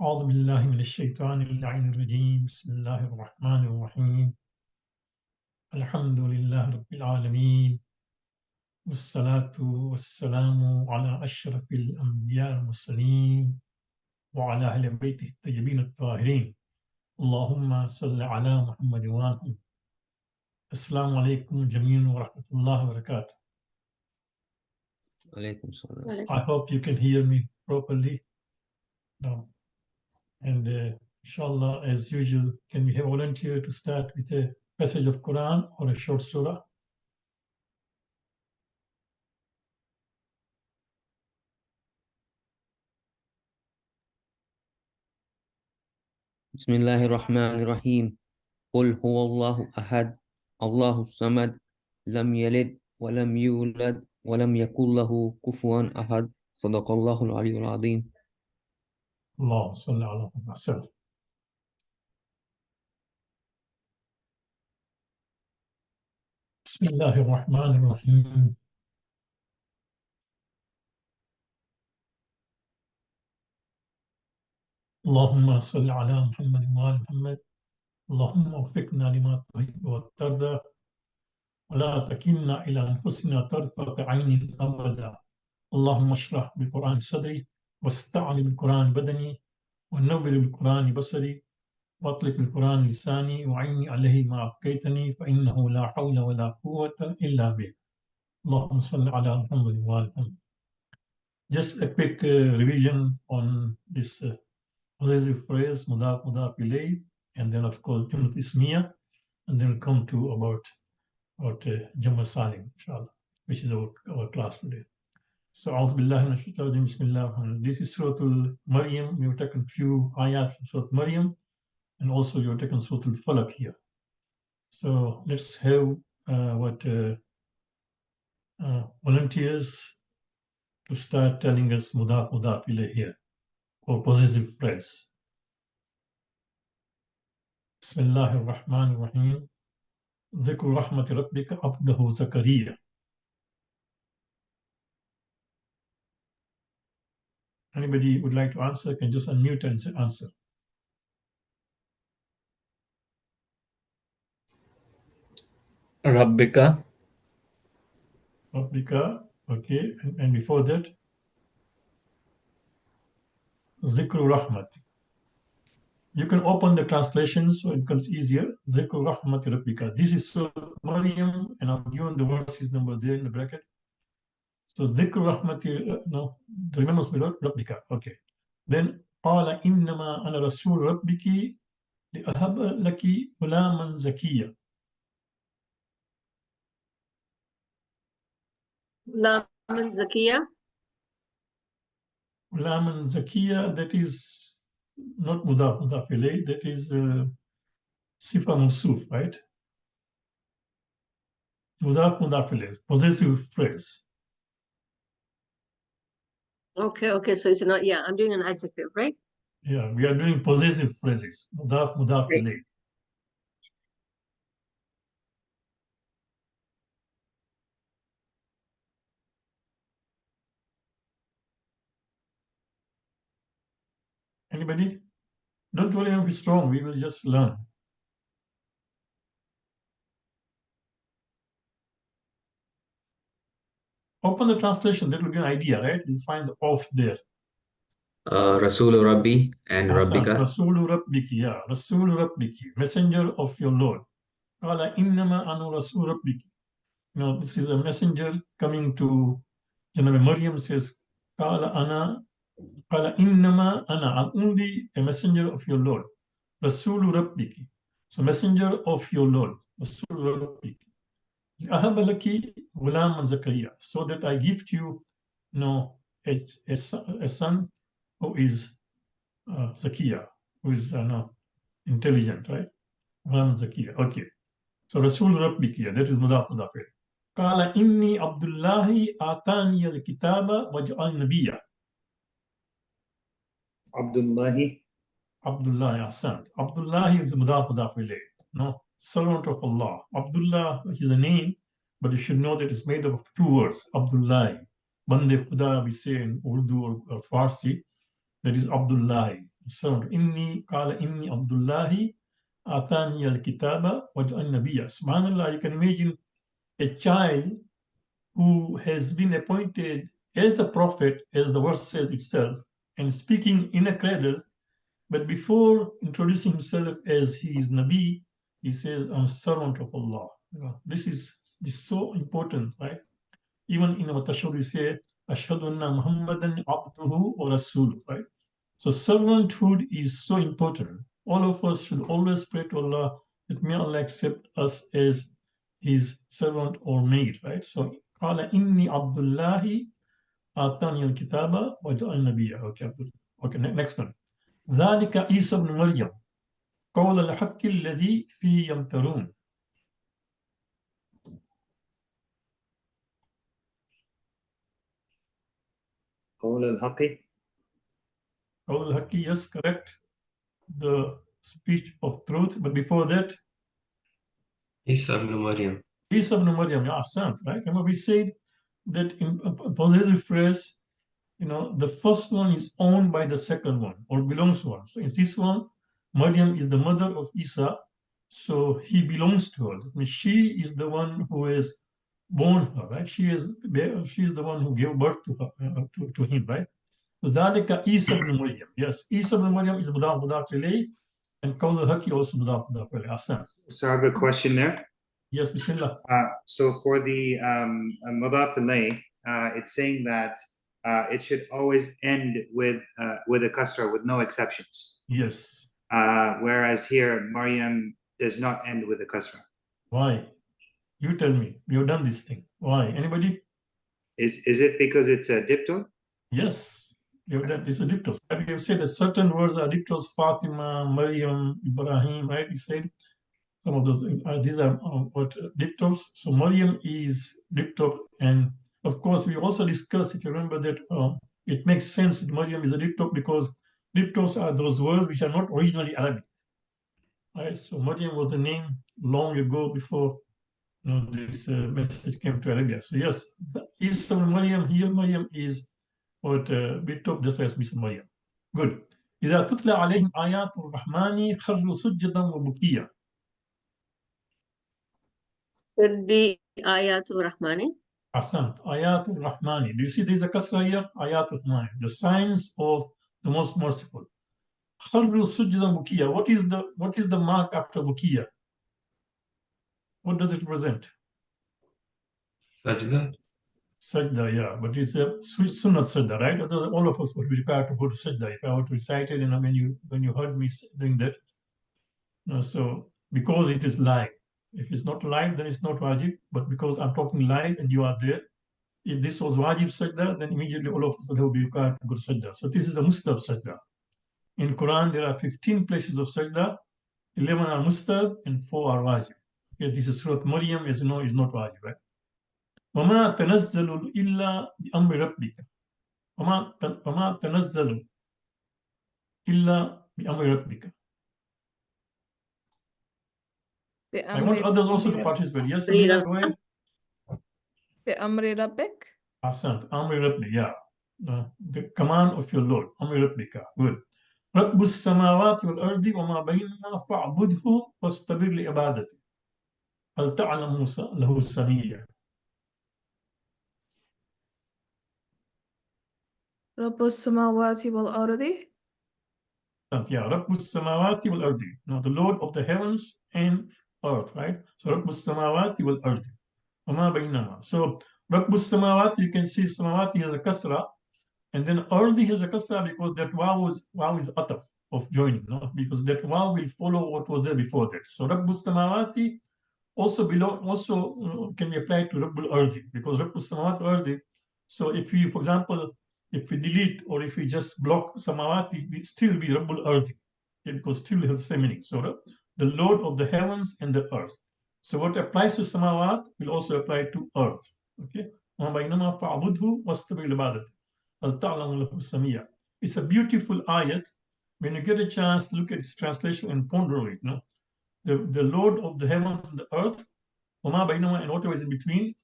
أعوذ بالله من الشيطان اللعين الرجيم بسم الله الرحمن الرحيم الحمد لله رب العالمين والصلاة والسلام على أشرف الأنبياء والمرسلين وعلى أهل بيته الطيبين الطاهرين اللهم صل على محمد وآله. السلام عليكم جميعا ورحمة الله وبركاته. I hope you can hear me properly now. And inshallah, as usual, can we have a volunteer to start with a passage of Quran or a short surah? Bismillahirrahmanirrahim. Qul huwallahu ahad, Allahu samad, lam yalid wa lam yulad wa lam yakul lahu kufuwan ahad. Sadaqallahul aliyyul azim. Allah salli ala Muhammad. Bismillahirrahmanirrahim. اللهم صل على محمد وآل محمد. اللهم وفقنا لما تحب وترضى ولا تكلنا إلى أنفسنا طرفة عين أبدا. اللهم اشرح بالقرآن صدري واستعن بالقرآن بدني ونور بالقرآن بصري واطلق بالقرآن لساني وعيني عليه ما أبقيتني فإنه لا حول ولا قوة إلا به. اللهم صل على محمد وآل محمد. Just a quick revision on this possessive phrase mudaf mudaf ilayh, and then of course jumlat ismiya, and then we'll come to about Jumma Salim, inshallah, which is our class today. So, A'udhu Billahi Minash Shaitanir Rajim, Bismillah. This is Surah Al-Maryam. We have taken a few ayat from Surah Maryam, and also we have taken Surah Al-Falaq here. So, let's have volunteers to start telling us mudaf mudaf ilayh here, or possessive phrase. Bismillahir Rahmanir Rahim. Dhikru rahmati rabbika abdahu Zakariya. Anybody would like to answer can just unmute and answer. Rabbika. Rabbika, okay, and before that, Zikru Rahmat. You can open the translation so it becomes easier. Zikru Rahmat Rabbika. This is Surah Maryam, and I've given the verses number there in the bracket. So Zikru Rahmati, no, remember Rabbika, okay. Then, Qala innama ana rasul Rabbiki li ahaba laki ghulaman zakiya. Ghulaman zakiya. Ghulaman zakiya, that is not mudaf mudaf ilayh, that is sifa mawsuf, right? Mudaf mudaf ilayh, possessive phrase. Okay, so it's not, yeah, I'm doing an adjective, right? Yeah, we are doing possessive phrases. Mudaf ilayh. Anybody? Don't worry if it's wrong, we will just learn. Open the translation, that will give an idea, right? You'll find the off there. Rasulu Rabbi and Hasan, Rabbika. Rasulu Rabbiki, yeah. Rasulu Rabbiki, messenger of your Lord. Qala innama anu Rasul Rabbiki. Now, this is a messenger coming to Maryam says, Qala innama ana, I'm only a messenger of your Lord. Rasulu Rabbiki. So, messenger of your Lord. Rasulu Rabbiki. Ahabalaki Ghulam Zakaria, so that I give to you, a son who is Zakiya, who is intelligent, right? Ghulam Zakiya. Okay. So Rasul Rabbiki, that is mudaf mudaf. Qala inni Abdullahi atani al-kitaba waj'al nabiyya. Abdullahi. Abdullahi Ahsan. Abdullahi is mudaf mudaf ilayh. No, servant of Allah. Abdullah is a name, but you should know that it's made up of two words. Abdullahi. Bande Khuda, we say in Urdu or Farsi, that is Abdullahi. servant. Inni qala inni Abdullahi atani al-kitaba waj'alni nabiyya. Subhanallah, you can imagine a child who has been appointed as a prophet, as the verse says itself, and speaking in a cradle, but before introducing himself as he is Nabi, he says, I'm a servant of Allah. This is so important, right? Even in our tashahhud, we say, Ashhadu anna Muhammadan abduhu wa rasuluh, right? So servanthood is so important. All of us should always pray to Allah that may Allah accept us as His servant or maid, right? So, قال إني عبد الله آتاني الكتاب وجعلني نبيا. Okay, next one. ذلك عيسى ابن مريم قول الحق الذي فيه يمترون. قول الحق. قول الحق, yes, correct. The speech of truth, but before that, Isa ibn Maryam. Isa ibn Maryam, yeah, right? Remember we said that in a possessive phrase, the first one is owned by the second one or belongs to one. So in this one, Maryam is the mother of Isa, so he belongs to her. That means she is the one who has born her, right? She is the one who gave birth to her, to him, right? So ذلك Isa ibn Maryam. Yes, Isa ibn Maryam is mudaf ilayh, and qawl al-haqi also mudaf ilayh. Ahsan. So I have a question there. Yes, Bismillah. So for the mudaf ilayh, it's saying that it should always end with a kasra, with no exceptions. Yes. Whereas here, Maryam does not end with a kasra. Why? You tell me. You've done this thing. Why? Anybody? Is it because it's a diptol? Yes. It's a diptol. We have said that certain words are diptos. Fatima, Maryam, Ibrahim, right? We said some of those. These are what diptos. So Maryam is diptop, and of course we also discussed, if you remember, that it makes sense that Maryam is a diptop because diptos are those words which are not originally Arabic. Right? So Maryam was the name long ago before this message came to Arabia. So yes, Isa Maryam here, Maryam is what bit of this as Miss Maryam. Good. إذا تتلى عليهم آيات الرحمن خروا سجدا وبكيا. Should be Ayatul Rahmani. Ahsant. آيات الرحمن. Do you see there is a kasra here? آيات الرحمن. The signs of the most merciful. خروا سجدا وبكيا. What is the mark after bukiya? What does it represent? Sajda. Sajda, yeah, but it's a sunnat sajda, right? All of us would be required to go to sajda. If I were to recite it, when you heard me doing that, so because it is live. If it's not live, then it's not wajib. But because I'm talking live and you are there, if this was wajib sajda, then immediately all of us would be required to go to sajda. So this is a mustab sajda. In Quran, there are 15 places of sajda, 11 are mustab and 4 are wajib. Okay, this is Surat Maryam, as you know, is not wajib, right? وما تنزل إلا بأمر ربك وما تنزل إلا بأمر ربك. I want others also to participate. Yes, Samira, go ahead. بأمر ربك. Ahsant. Amri Rabbi, yeah. The command of your Lord. Amri Rabbika. Good. رب السماوات والأرض وما بينهما فاعبده واستبر لعبادته هل تعلم له السميع. رب السماوات والأرض. Yeah, Rabbus Samawati wal Ardi. Now, the Lord of the heavens and earth, right? So, Rabbus Samawati wal Ardi. Wama bainama. So, Rabbus Samawati, you can see Samawati has a kasra, and then Ardi has a kasra because that waw is ataf of joining, no? Because that waw will follow what was there before that. So, Rabbus Samawati also can be applied to Rabbul Ardi because Rabbus Samawati Ardi. So, if you, for example, if we delete or if we just block Samawati, we still be Rabbul Ardi, okay, because still have the same meaning. So the Lord of the heavens and the earth. So what applies to Samawat will also apply to earth. Okay. It's a beautiful ayat. When you get a chance, look at its translation and ponder it. No? The Lord of the heavens and the earth, and whatever is in between,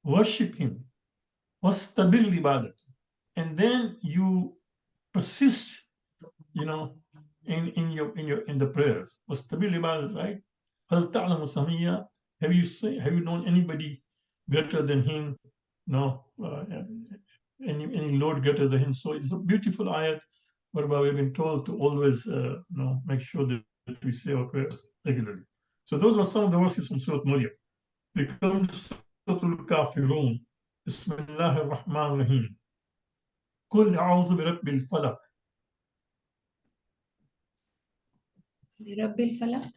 worship him. And then you persist, you know, in the prayers. واستبيل عبادة, right? هل تعلم سميا? Have you known anybody greater than him? No, any Lord greater than him. So it's a beautiful ayat whereby we've been told to always make sure that we say our prayers regularly. So those were some of the verses from Surah Maryam. We come to Surah Al-Kafirun. Bismillah ar-Rahman ar-Rahim. قل أعوذ برب الفلق. برب الفلق.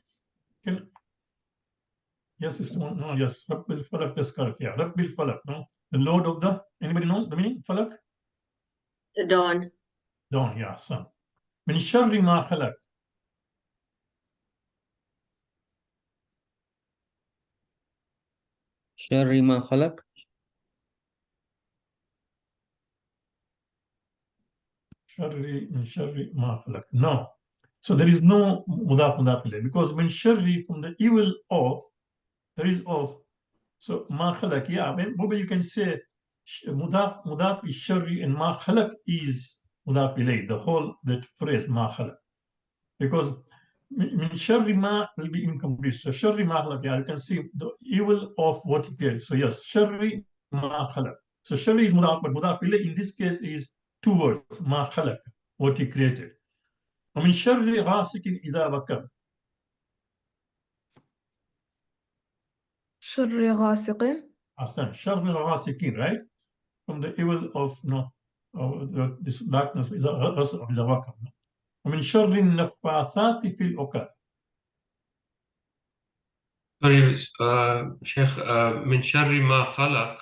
Yes, it's no, yes. رب الفلق, that's correct. Yeah, رب الفلق. No, the Lord of the. Anybody know the meaning? Falak. The dawn. Dawn. Yeah, sun. من شر ما خلق. شر ما خلق. من شر ما خلق. No. So there is no mudaf ilayh, because when sharri, from the evil of, there is of. So ma khalaq, yeah, maybe you can say mudaf is sharri and ma khalaq is mudaf ilayh, the whole, that phrase ma khalaq. Because min sharri ma will be incomplete. So sharri ma khalaq, yeah, you can see the evil of what he created. So yes, sharri ma khalaq. So sharri is mudaf, but mudaf ilayh in this case is two words, ma khalaq, what he created. ومن شر غاسق إذا وقب. شر غاسق. Aslan, شر غاسقين, right? From the evil of this darkness is إذا وقب. ومن شر النفاثات في العقد. Sorry, Sheikh, من شر ما خلق.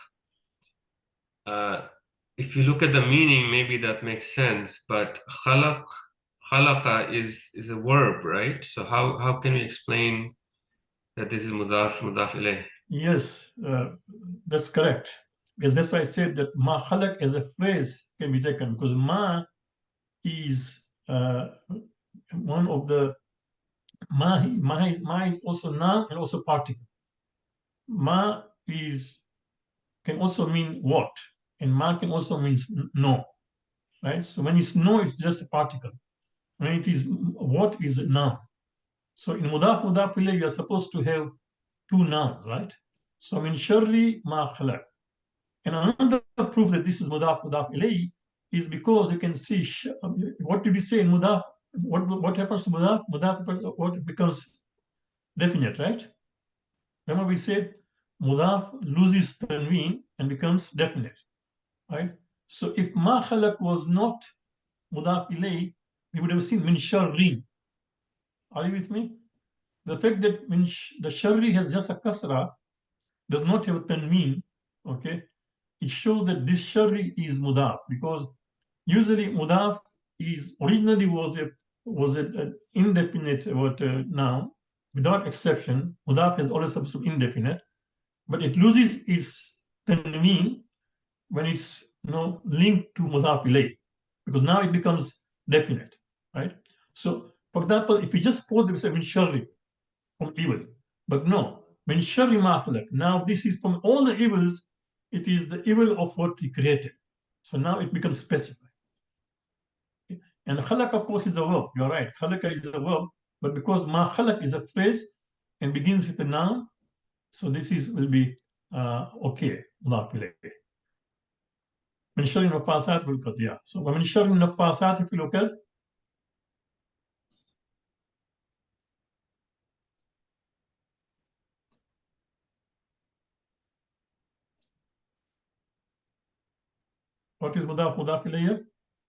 If you look at the meaning, maybe that makes sense, but khalaqa is a verb, right? So how can we explain that this is mudaf ilayh? Yes, that's correct. Because that's why I said that ma khalaq as a phrase can be taken, because ma is one of the ma is also noun and also particle. Ma can also mean what, and ma can also mean no, right? So when it's no, it's just a particle. When it is what is a noun. So in mudaf ilayh, you're supposed to have two nouns, right? So min sharri ma khalaq. And another proof that this is mudaf ilayh is because you can see what did we say in mudaf? What happens to mudaf? Mudaf, what becomes definite, right? Remember we said mudaf loses tanween and becomes definite, right? So if ma khalaq was not mudaf ilayh, we would have seen min sharri. Are you with me? The fact that the sharri has just a kasra, does not have a tanween, okay? It shows that this sharri is mudaf, because usually mudaf is originally was an indefinite noun without exception. Mudaf has always supposed to be indefinite, but it loses its tanween when it's linked to mudaf ilayh, because now it becomes definite, right? So, for example, if you just pause, we say min sharri, from evil, but no, min sharri ma khalaq. Now this is from all the evils. It is the evil of what he created. So now it becomes specified. And khalaq, of course, is a verb. You're right. Khalaqa is a verb, but because ma khalaq is a phrase and begins with a noun, so this will be okay. من شر النفاثات في العقد. Yeah. So ومن شر النفاثات في العقد. What is mudaf ilayh?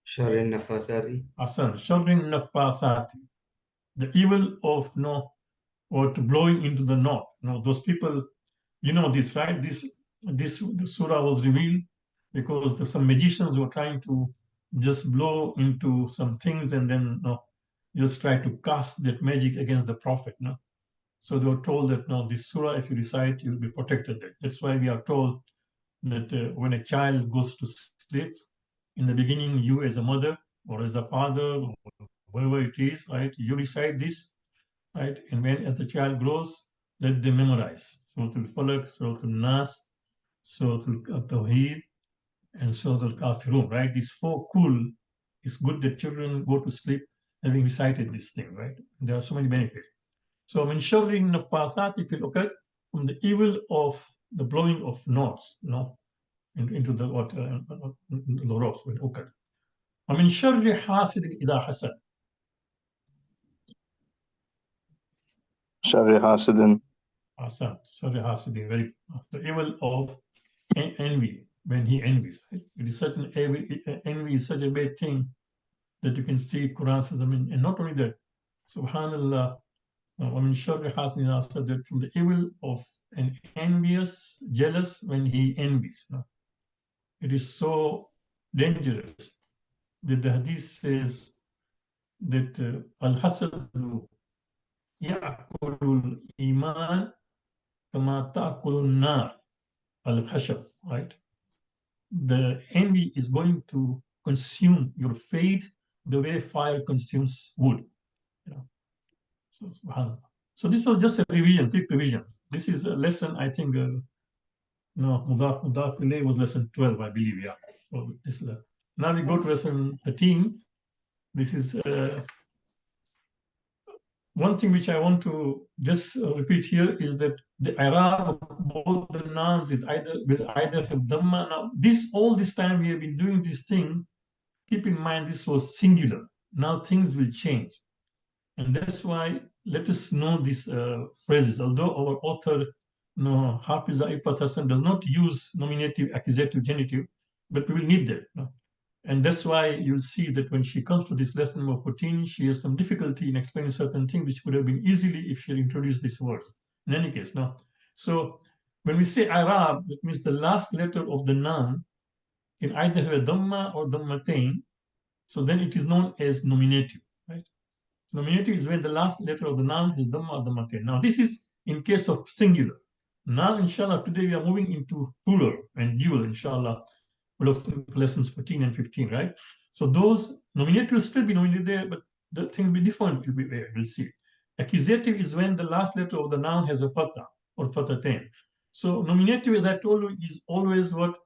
شر النفاثات. Asan, شر النفاثات. The evil of or to blowing into the knot. Those people, you know this, right? This surah was revealed because there's some magicians who were trying to just blow into some things and then just try to cast that magic against the prophet. So they were told that this surah, if you recite, you'll be protected. That's why we are told that when a child goes to sleep, in the beginning, you as a mother or as a father, or whoever it is, right, you recite this, right? And when as the child grows, let them memorize Surah Al-Falaq, Surah Al-Nas, Surah Al-Tawheed, and Surah Al-Kafirun, right? These four it's good that children go to sleep having recited this thing, right? There are so many benefits. So min sharri nafathati fil uqad, from the evil of the blowing of knots, into the water, the ropes with uqad. ومن شر حاسد إذا حسد. شر حاسد. Hasad, شر حاسد, very the evil of envy, when he envies. Right? It is such an envy is such a bad thing that you can see Quran says, I mean, and not only that, Subhanallah, ومن شر حاسد إذا حسد, that from the evil of an envious, jealous when he envies. It is so dangerous that the hadith says that al-hasadu ya'kulul iman kama ta'kulun nar al-khashab, right? The envy is going to consume your faith the way fire consumes wood. So, subhanAllah. So this was just a revision, quick revision. This is a lesson, I think, Mudaf ilayh was lesson 12, I believe, yeah. So this is now we go to lesson 13. This is one thing which I want to just repeat here is that the i'rab of both the nouns will either have dhamma. Now, all this time we have been doing this thing. Keep in mind this was singular. Now things will change, and that's why let us know these phrases. Although our author, Hafiza Ifat Hassan, does not use nominative, accusative, genitive, but we will need that. And that's why you'll see that when she comes to this lesson number 14, she has some difficulty in explaining certain things which could have been easily if she had introduced these words. In any case, no. So when we say Arab, it means the last letter of the noun can either have a dhamma or dhammatain. So then it is known as nominative, right? So nominative is when the last letter of the noun has dhamma or dhammatain. Now this is in case of singular. Now, inshallah, today we are moving into plural and dual, inshallah. Lessons 14 and 15, right? So those nominative will still be nominated there, but the thing will be different. We'll see. Accusative is when the last letter of the noun has a fatha or fathatain. So nominative, as I told you, is always what?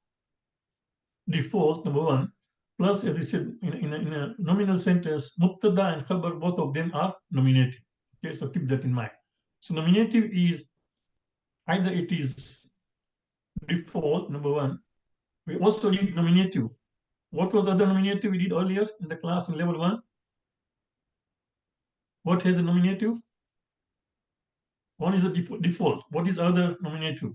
Default, number one. Plus, as we said, in a nominal sentence, mubtada and khabar, both of them are nominative. Okay, so keep that in mind. So nominative is either it is default, number one. We also need nominative. What was the other nominative we did earlier in the class in level 1? What has a nominative? One is a default. What is other nominative?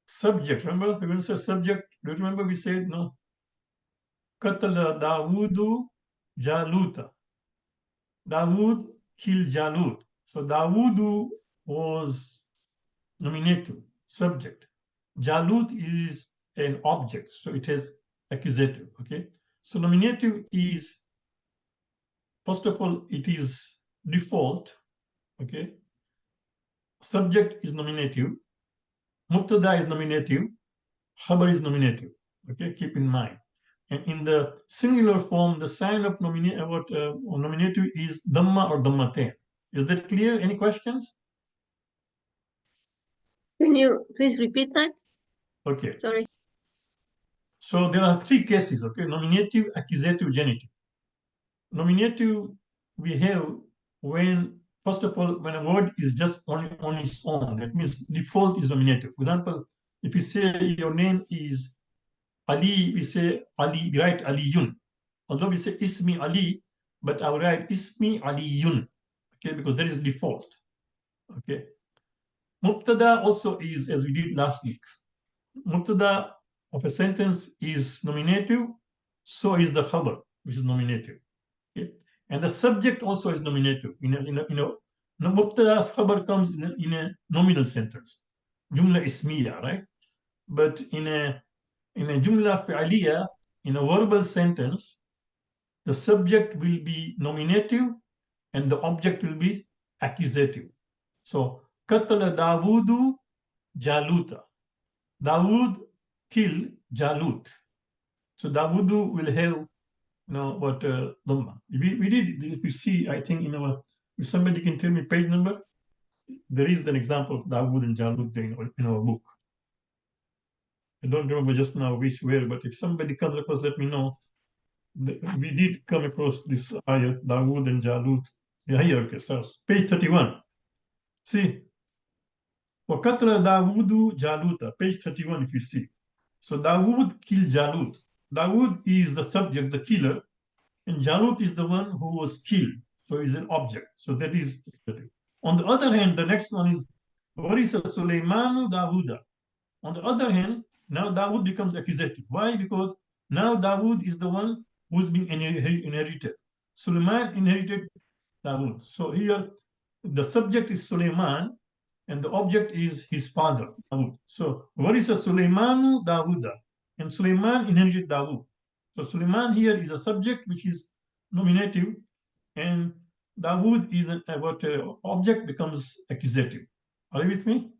Subject. Remember, we're going to say subject. Do you remember we said no? Qatala Dawudu Jaluta. Dawood killed Jalut. So Dawudu was nominative, subject. Jalut is an object, so it has accusative. Okay. So nominative is, first of all, it is default. Okay. Subject is nominative. Mubtada is nominative. Khabar is nominative. Okay. Keep in mind. And in the singular form, the sign of nominative is dhamma or dhammatain. Is that clear? Any questions? Can you please repeat that? Okay. Sorry. So there are 3 cases, okay? Nominative, accusative, genitive. Nominative we have when, first of all, when a word is just on its own, that means default is nominative. For example, if you say your name is Ali, we say Ali, we write Aliyun. Although we say Ismi Ali, but I will write Ismi Aliyun, okay, because that is default, okay. Mubtada also is, as we did last week, Mubtada of a sentence is nominative, so is the khabar, which is nominative. Okay? And the subject also is nominative. Mubtada's khabar comes in a nominal sentence, jumla ismiya, right? But in a jumla fi'aliya, in a verbal sentence, the subject will be nominative and the object will be accusative. So, Qatala Dawudu Jaluta. Dawood killed Jalut. So Dawudu will have, dhamma. We did, if you see, I think if somebody can tell me page number, there is an example of Dawood and Jalut in our book. I don't remember just now which where, but if somebody comes across, let me know. We did come across this ayat, Dawood and Jalut. Yeah, here, okay, so page 31. See, وَقَتْلَ دَاوُودُ Jaluta, page 31 if you see. So Dawood killed Jalut. Dawood is the subject, the killer, and Jalut is the one who was killed. So he's an object. So that is. On the other hand, the next one is Warisa Suleimanu Davuda. On the other hand, now Dawood becomes accusative. Why? Because now Dawood is the one who's being inherited. Suleiman inherited Dawood. So here, the subject is Suleiman, and the object is his father, Dawood. So Warisa Suleimanu Davuda, and Suleiman inherited Dawood. So Suleiman here is a subject which is nominative, and Dawood is what object becomes accusative. Are you with me?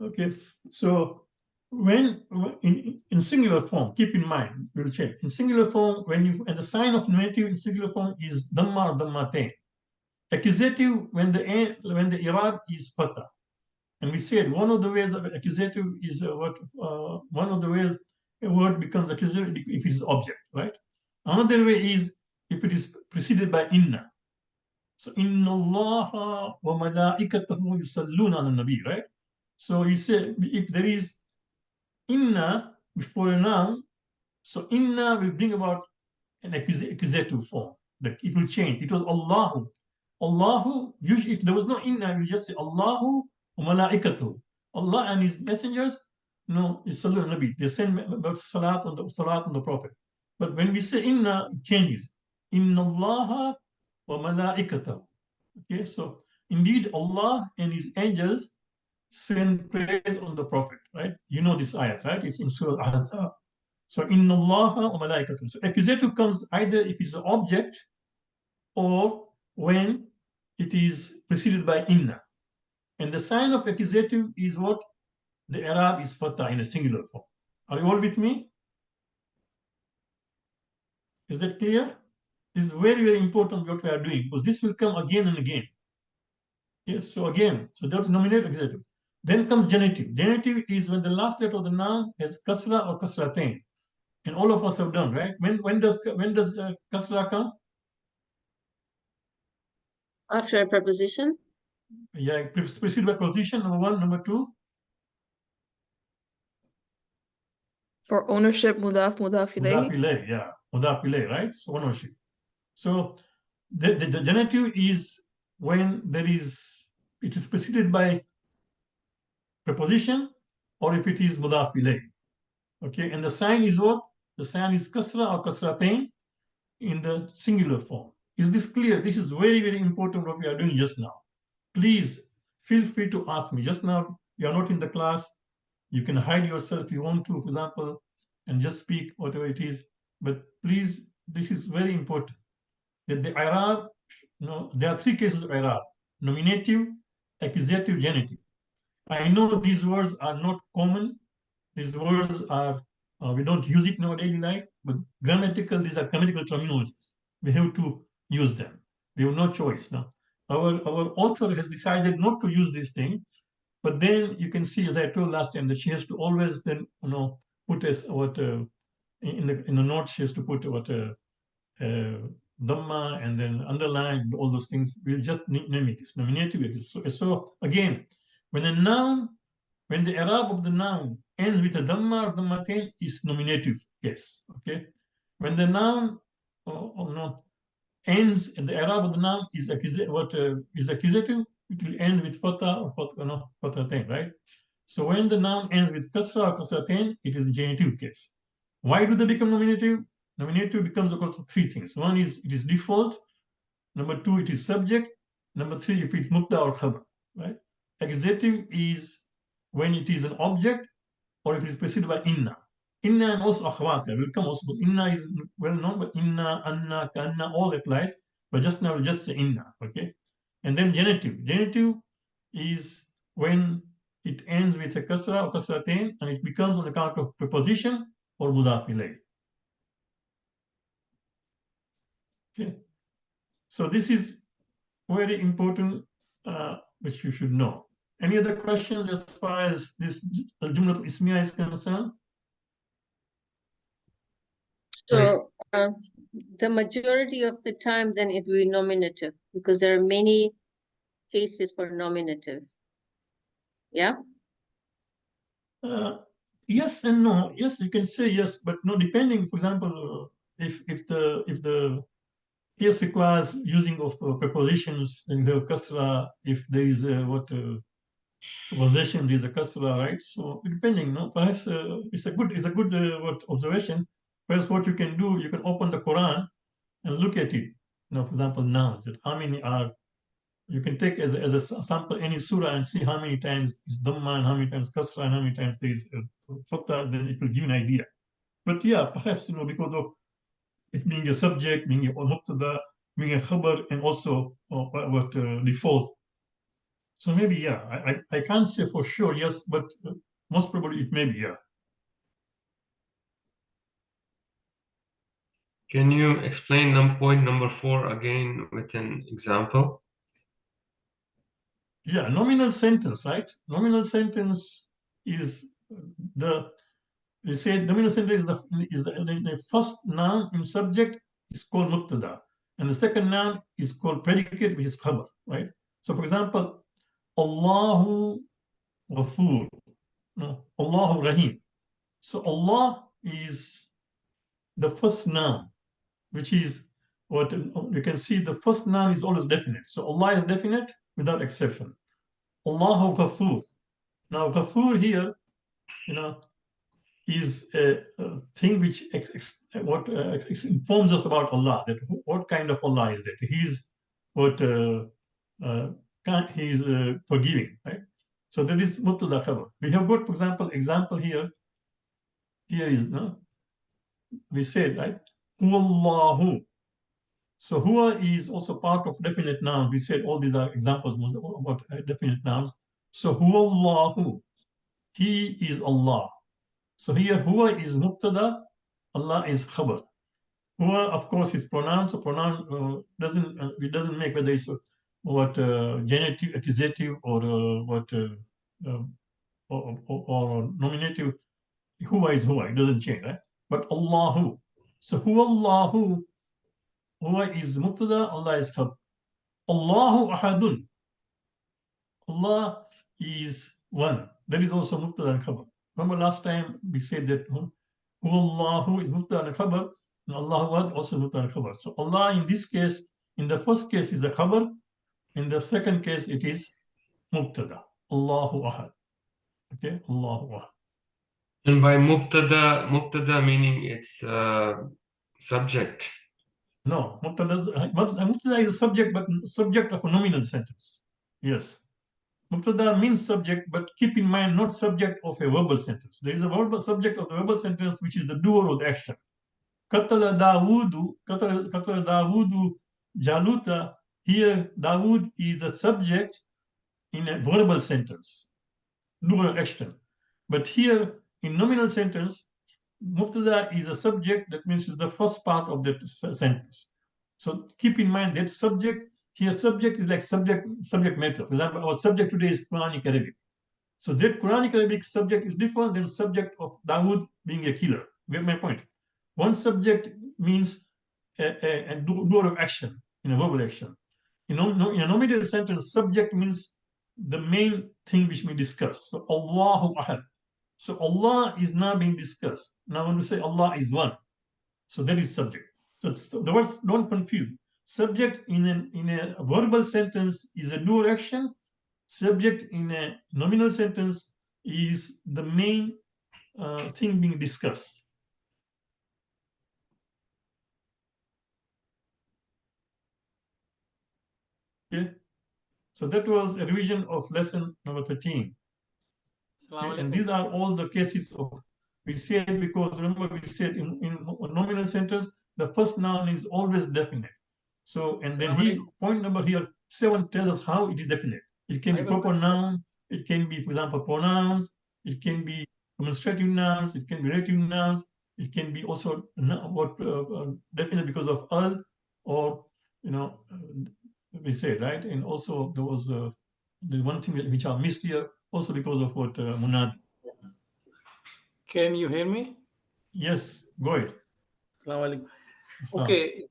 Okay. So when in singular form, keep in mind, we'll check. In singular form, and the sign of nominative in singular form is Dhamma or Dhammatain. Accusative when the Irab is Fatha. And we said one of the ways of accusative is one of the ways a word becomes accusative if it is object, right? Another way is if it is preceded by inna. So inna Allah wa malaikatahu yusalluna ala nabi, right? So he said if there is inna before a noun, so inna will bring about an accusative form. It will change. It was Allahu. Allahu, usually if there was no inna, you just say Allahu wa malaikatuhu. Allah and his messengers, no, it's Salat Nabi. They send salat on the Prophet. But when we say inna, it changes. Inna Allah wa malaikatahu. Okay, so indeed Allah and his angels send praise on the Prophet, right? You know this ayat, right? It's in Surah Ahzab. So inna Allah wa malaikatuhu. So accusative comes either if it's an object or when it is preceded by inna. And the sign of accusative is what? The Arab is fatah in a singular form. Are you all with me? Is that clear? This is very, very important what we are doing because this will come again and again. Yes, so again, so that's nominative accusative. Then comes genitive. Genitive is when the last letter of the noun has kasra or kasratain. And all of us have done, right? When does kasra come? After a preposition? Yeah, preceded by position, number one. Number two, For ownership, mudaf mudaf ilayhi. ilayh, yeah, mudaf ilayh, right? So ownership. So the genitive is when it is preceded by preposition or if it is mudaf ilayh. Okay, and the sign is what? The sign is kasra or kasratain in the singular form. Is this clear? This is very, very important what we are doing just now. Please feel free to ask me. Just now, you are not in the class. You can hide yourself if you want to, for example, and just speak whatever it is. But please, this is very important. That the I'rab, there are three cases of I'rab: nominative, accusative, genitive. I know these words are not common. These words are, we don't use it in our daily life, but these are grammatical terminologies. We have to use them. We have no choice now. Our author has decided not to use this thing, but then you can see, as I told last time, that she has to always then, put as what in the note she has to put what dhamma and then underline all those things. We'll just name it. It's nominative. So again, when the Arab of the noun ends with a dhamma or dhammatain, is nominative case. Okay, when the noun ends and the Arab of the noun is accusative, it will end with fatha or fathatain, right? So when the noun ends with kasra or kasratain, it is a genitive case. Why do they become nominative? Nominative becomes because of three things. One is it is default. Number two, it is subject. Number three, if it's mubtada or khabar, right? Accusative is when it is an object or if it is preceded by inna. Inna and also akhawat will come also. Inna is well known, but inna, anna, kanna, all applies. But just now, we'll just say inna, okay? And then genitive. Genitive is when it ends with a kasra or kasratain and it becomes on account of preposition or mudaf ilayh. Okay. So this is very important, which you should know. Any other questions as far as this Jumlat Ismiya is concerned? So the majority of the time, then it will be nominative because there are many cases for nominative. Yeah. Yes and no. Yes, you can say yes, but no. Depending, for example, if the case requires using of prepositions, then you have kasra. If there is possession, there is a kasra, right? So depending, no. Perhaps it's a good what observation. Perhaps what you can do, you can open the Quran and look at it. For example, nouns. That how many are. You can take as a sample any surah and see how many times is dhamma and how many times kasra and how many times there is fatha, then it will give you an idea. But yeah, perhaps because of it being a subject, being a mubtada, being a khabar, and also default. So maybe yeah, I can't say for sure yes, but most probably it may be yeah. Can you explain point number 4 again with an example? Yeah, nominal sentence, right? Nominal sentence is you say nominal sentence is the first noun in subject is called mubtada, and the second noun is called predicate, which is khabar, right? So, for example, Allahu Ghafur, no, Allahu Rahim. So Allah is the first noun, which is what you can see. The first noun is always definite. So Allah is definite without exception. Allahu Ghafur. Now Ghafur here, is a thing which informs us about Allah, that what kind of Allah is that. He's what he's forgiving, right? So that is mubtada khabar. We have got, for example here. Here is we said, right? Huwallahu. So huwa is also part of definite noun. We said all these are examples about definite nouns. So huwallahu, he is Allah. So here, huwa is mubtada, Allah is khabar. Huwa, of course, is pronoun. So pronoun doesn't make whether it's genitive, accusative, or or nominative. Huwa is huwa. It doesn't change, right? But Allahu. So huwa Allahu. Huwa is mubtada, Allah is khabar. Allahu ahadun. Allah is one. That is also mubtada and khabar. Remember last time we said that Allahu is mubtada and khabar, and Allahu also mubtada and khabar. So Allah in this case, in the first case is a khabar, in the second case it is mubtada. Allahu ahad. Okay, Allahu ahad. And by mubtada meaning it's subject. No, mubtada is a subject, but subject of a nominal sentence. Yes. Mubtada means subject, but keep in mind not subject of a verbal sentence. There is a verbal subject of the verbal sentence, which is the doer of the action. Qatala Dawood Jaluta. Here, Dawood is a subject in a verbal sentence, doer action. But here, in nominal sentence, mubtada is a subject. That means it's the first part of the sentence. So keep in mind that subject. Here, subject is like subject matter. For example, our subject today is Quranic Arabic. So that Quranic Arabic subject is different than subject of Dawood being a killer. You get my point? One subject means a doer of action, in a verbal action. In a nominative sentence, subject means the main thing which we discuss. So Allahu Ahad. So Allah is now being discussed. Now when we say Allah is one, so that is subject. So the words don't confuse. Subject in a verbal sentence is a doer action. Subject in a nominal sentence is the main thing being discussed. Okay, so that was a revision of lesson number 13. Okay? And these are all the cases of, we said, because remember we said in nominal sentence, the first noun is always definite. So, and then point number here 7 tells us how it is definite. It can be proper noun, it can be, for example, pronouns, it can be demonstrative nouns, it can be relative nouns, it can be also definite because of al, or we say, right? And also there was the one thing which I missed here, also because of what Munad. Can you hear me? Yes, go ahead. Assalamu alaikum. So, Okay,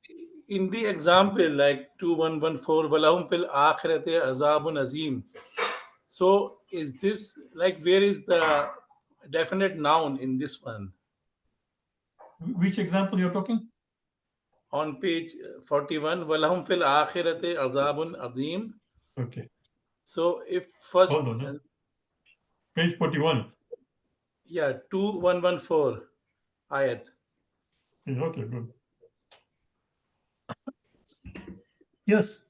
in the example like 2114, walahum fil akhirati azabun azim. So is this like, where is the definite noun in this one? which example you're talking? On page 41, walahum fil akhirati azabun azim. Okay, So if first, hold on. Huh? Page 41. yeah, 2114 ayat. Yeah, okay, good. Yes.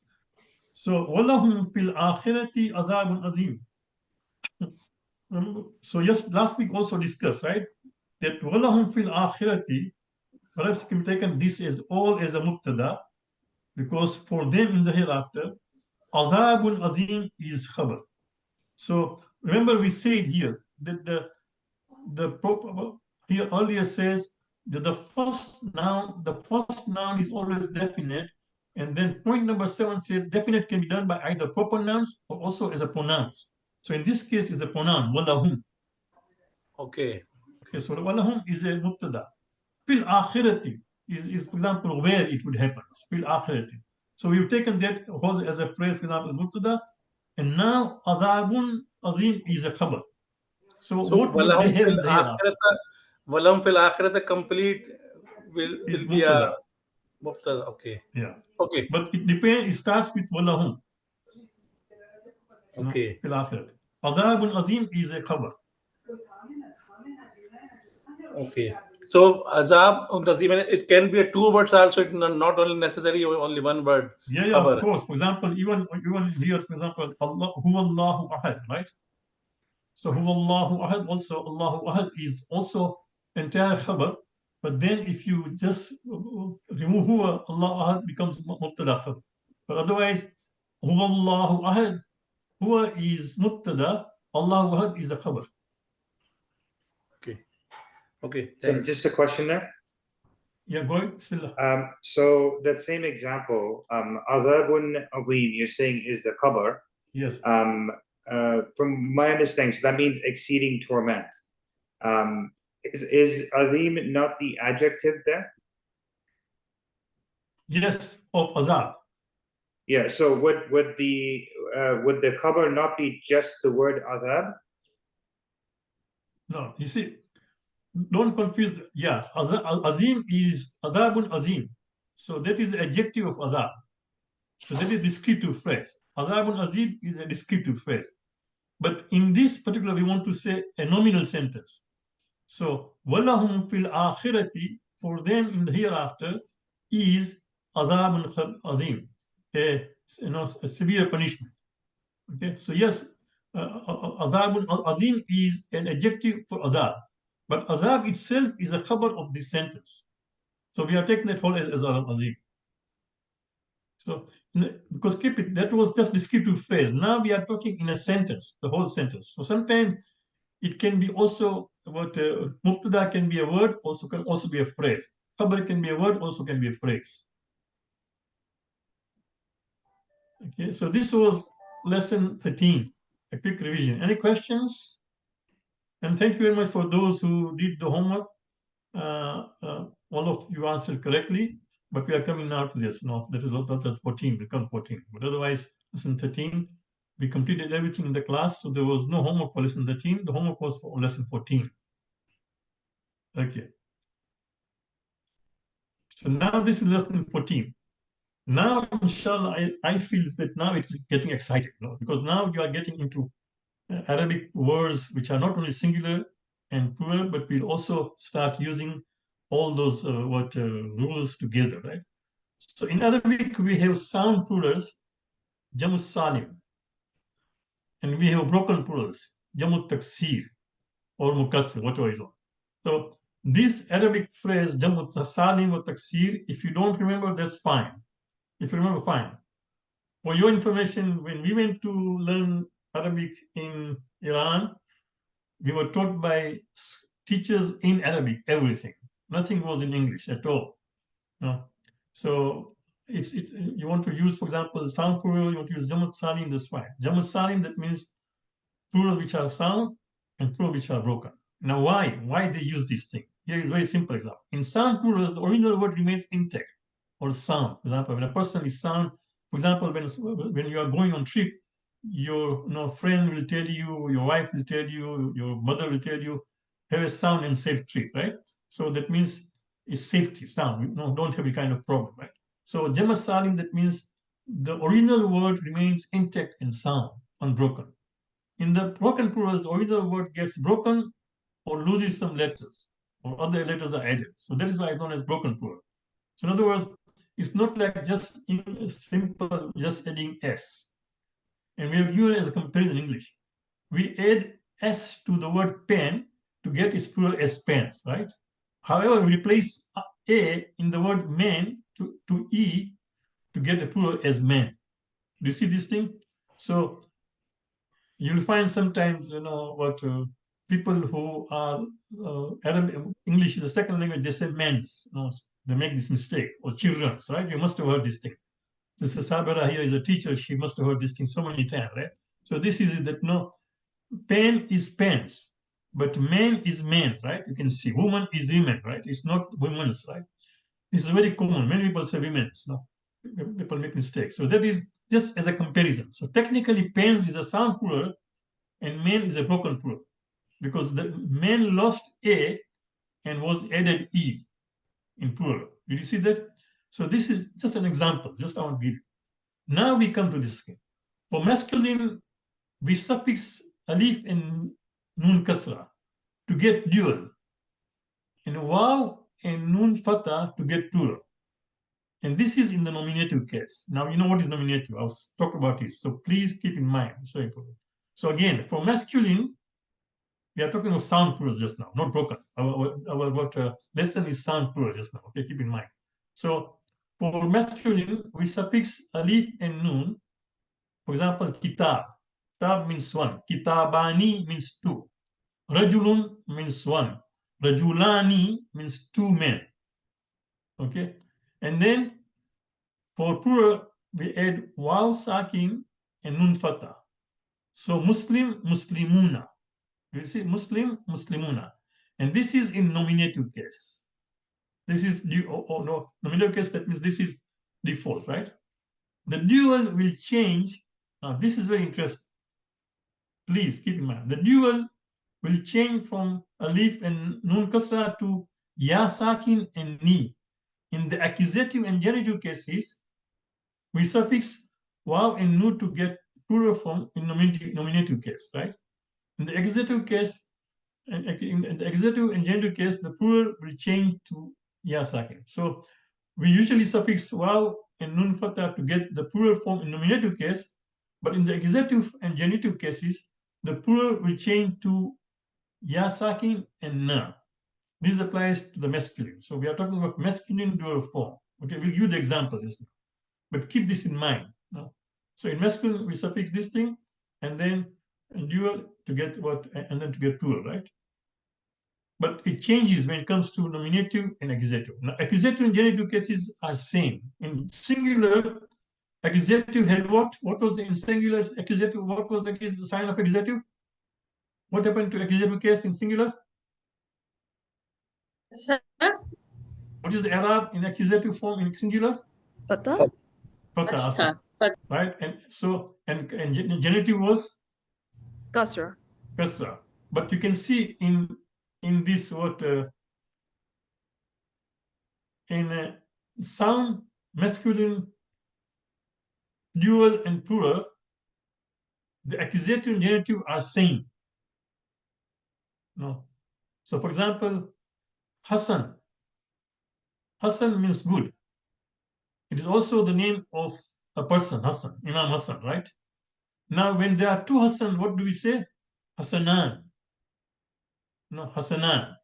So, وَلَهُمْ فِي الْآخِرَةِ عَذَابٌ azim. So, yes, last week also discussed, right? That وَلَهُمْ فِي الْآخِرَةِ, perhaps can be taken this as all as a mubtada, because for them in the hereafter, عَذَابٌ azim is khabar. So, remember we said here that here earlier says that the first noun is always definite, and then point number 7 says definite can be done by either proper nouns or also as a pronouns. So in this case is a pronoun walahum. Okay. Okay, so walahum is a mubtada. Fil akhirati is for example where it would happen. Fil akhirati. So we've taken that as a phrase, for example, mubtada, and now adabun azim is a khabar. So what would they walahum have fil in the hereafter? akhirata, walahum fil akhirata complete will Is be a mubtada. mubtada. Okay. Yeah. Okay. But it depends, it starts with walahum. Okay. Fil akhirat. Adabun azim is a khabar. Okay. So azab azim, it can be a two words also. It's not only necessary only one word. Yeah, Khabar. of course. For example, even here, for example, Allah, Allahu ahad, right? So Allahu ahad also, Allahu ahad is also entire khabar. But then if you just remove huwa, Allah ahad becomes mubtada khabar. But otherwise, Allahu ahad, huwa is mubtada, Allahu ahad is a khabar. Okay. Okay. So Thanks. just a question there. Yeah, go ahead. Bismillah. So that same example, adhabun azim, you're saying is the khabar. Yes. From my understanding, so that means exceeding torment. Is azim not the adjective there? Yes, of azab. Yeah. So would the khabar not be just the word adhab? No, you see, don't confuse. Yeah, azim is azabun azim. So that is the adjective of azab. So that is descriptive phrase. Azabun azim is a descriptive phrase. But in this particular, we want to say a nominal sentence. So walahum fil akhirati, for them in the hereafter, is azabun azim, a severe punishment. Okay, so yes, azabun azim is an adjective for azab, but azab itself is a khabar of this sentence. So we are taking that whole as azim. So because keep it, that was just descriptive phrase. Now we are talking in a sentence, the whole sentence. So sometimes it can be also what mubtada can be a word, also can also be a phrase. Khabar can be a word, also can be a phrase. Okay, so this was lesson 13, a quick revision. Any questions? And thank you very much for those who did the homework. All of you answered correctly, but we are coming now to this. No, that's 14, become 14. But otherwise, lesson 13, we completed everything in the class, so there was no homework for lesson 13. The homework was for lesson 14. Okay. So now this is lesson 14. Now, inshallah, I feel that now it's getting exciting, because now you are getting into Arabic words which are not only singular and plural, but we'll also start using all those rules together, right? So in Arabic, we have sound plurals, jamu salim, and we have broken plurals, jamu taksir or mukassir, whatever you want. So this Arabic phrase, jamu salim or taksir, if you don't remember, that's fine. If you remember, fine. For your information, when we went to learn Arabic in Iran, we were taught by teachers in Arabic, everything. Nothing was in English at all. No. So it's you want to use, for example, sound plural, you want to use Jamat Salim, that's fine. Jamat Salim, that means plural which are sound and plural which are broken. Now why? Why they use this thing? Here is a very simple example. In sound plurals, the original word remains intact, or sound. For example, when a person is sound, for example, when you are going on trip, your friend will tell you, your wife will tell you, your mother will tell you, have a sound and safe trip, right? So that means it's safety, sound. Don't have any kind of problem, right? So Jama Salim, that means the original word remains intact and sound, unbroken. In the broken plurals, the original word gets broken or loses some letters, or other letters are added. So that is why it's known as broken plural. So in other words, it's not like just in simple, just adding S. And we have given as a comparison in English. We add S to the word pen to get its plural as pens, right? However, we replace A in the word man to E to get the plural as men. Do you see this thing? So you'll find sometimes, people who are Arabic, English is a second language, they say men's, they make this mistake, or children's, right? You must have heard this thing. Sister Sabara here is a teacher, she must have heard this thing so many times, right? So this is that, pen is pens, but man is men, right? You can see woman is women, right? It's not women's, right? This is very common. Many people say women's, people make mistakes. So that is just as a comparison. So technically, pens is a sound plural and men is a broken plural because the men lost A and was added E in plural. Did you see that? So this is just an example, just I want to give you. Now we come to this again. For masculine, we suffix alif and nun kasra to get dual, and waw and nun fatha to get plural. And this is in the nominative case. Now, you know what is nominative. I'll talk about it. So please keep in mind. It's very important. So again, for masculine, we are talking of sound plural just now, not broken. Our lesson is sound plural just now. Okay, keep in mind. So for masculine, we suffix alif and nun. For example, kitab. Kitab means one. Kitabani means two. Rajulun means one. Rajulani means two men. Okay, and then for plural, we add waw sakin and nun fatha. So Muslim, Muslimuna. You see, Muslim, Muslimuna. And this is in nominative case. This is no, nominative case, that means this is default, right? The dual will change. Now, this is very interesting. Please keep in mind. The dual will change from alif and nun kasra to ya sakin and ni. In the accusative and genitive cases, we suffix waw and nu to get plural form in nominative case, right? In the accusative case, in the accusative and genitive case, the plural will change to ya sakin. So we usually suffix waw and nun fatha to get the plural form in nominative case, but in the accusative and genitive cases, the plural will change to ya sakin and na. This applies to the masculine. So we are talking about masculine dual form. Okay, we'll give the examples just now. But keep this in mind. So in masculine, we suffix this thing, and then in dual to get what, and then to get plural, right? But it changes when it comes to nominative and accusative. Now, accusative and genitive cases are same. In singular, accusative had what? What was in singular accusative? What was the sign of accusative? What happened to accusative case in singular? What is the Arab in accusative form in singular? Fatha? Fatha, asa, right? And so, and genitive was Kasra. kasra. But you can see in this what in sound masculine dual and plural, the accusative and genitive are same. No. So for example, Hassan. Hassan means good. It is also the name of a person, Hassan, Imam Hassan, right? Now, when there are two Hassan, what do we say? Hassanan. No, Hassanan.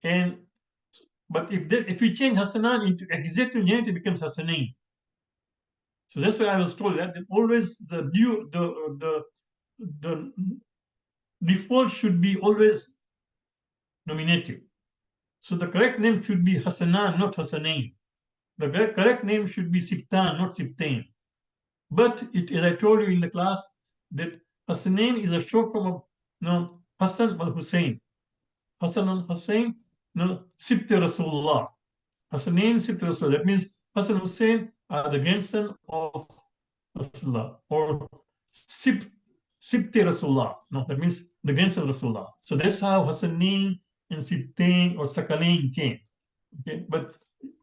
And but if we change Hassanan into accusative and genitive, it becomes Hassanain. So that's why I was told that always the default should be always nominative. So the correct name should be Hassanan, not Hassanain. The correct name should be Siftan, not Siftain. But as I told you in the class, that Hassanain is a short form of Hassan al Hussein. Hassan al Hussein, no, Sibti Rasulullah. Hasanain Sibti Rasulullah. That means Hassan Hussein are the grandson of Rasulullah, or Sibti Rasulullah. No, that means the grandson of Rasulullah. So that's how Hasanain and Sibtain or Sakalain came. Okay, but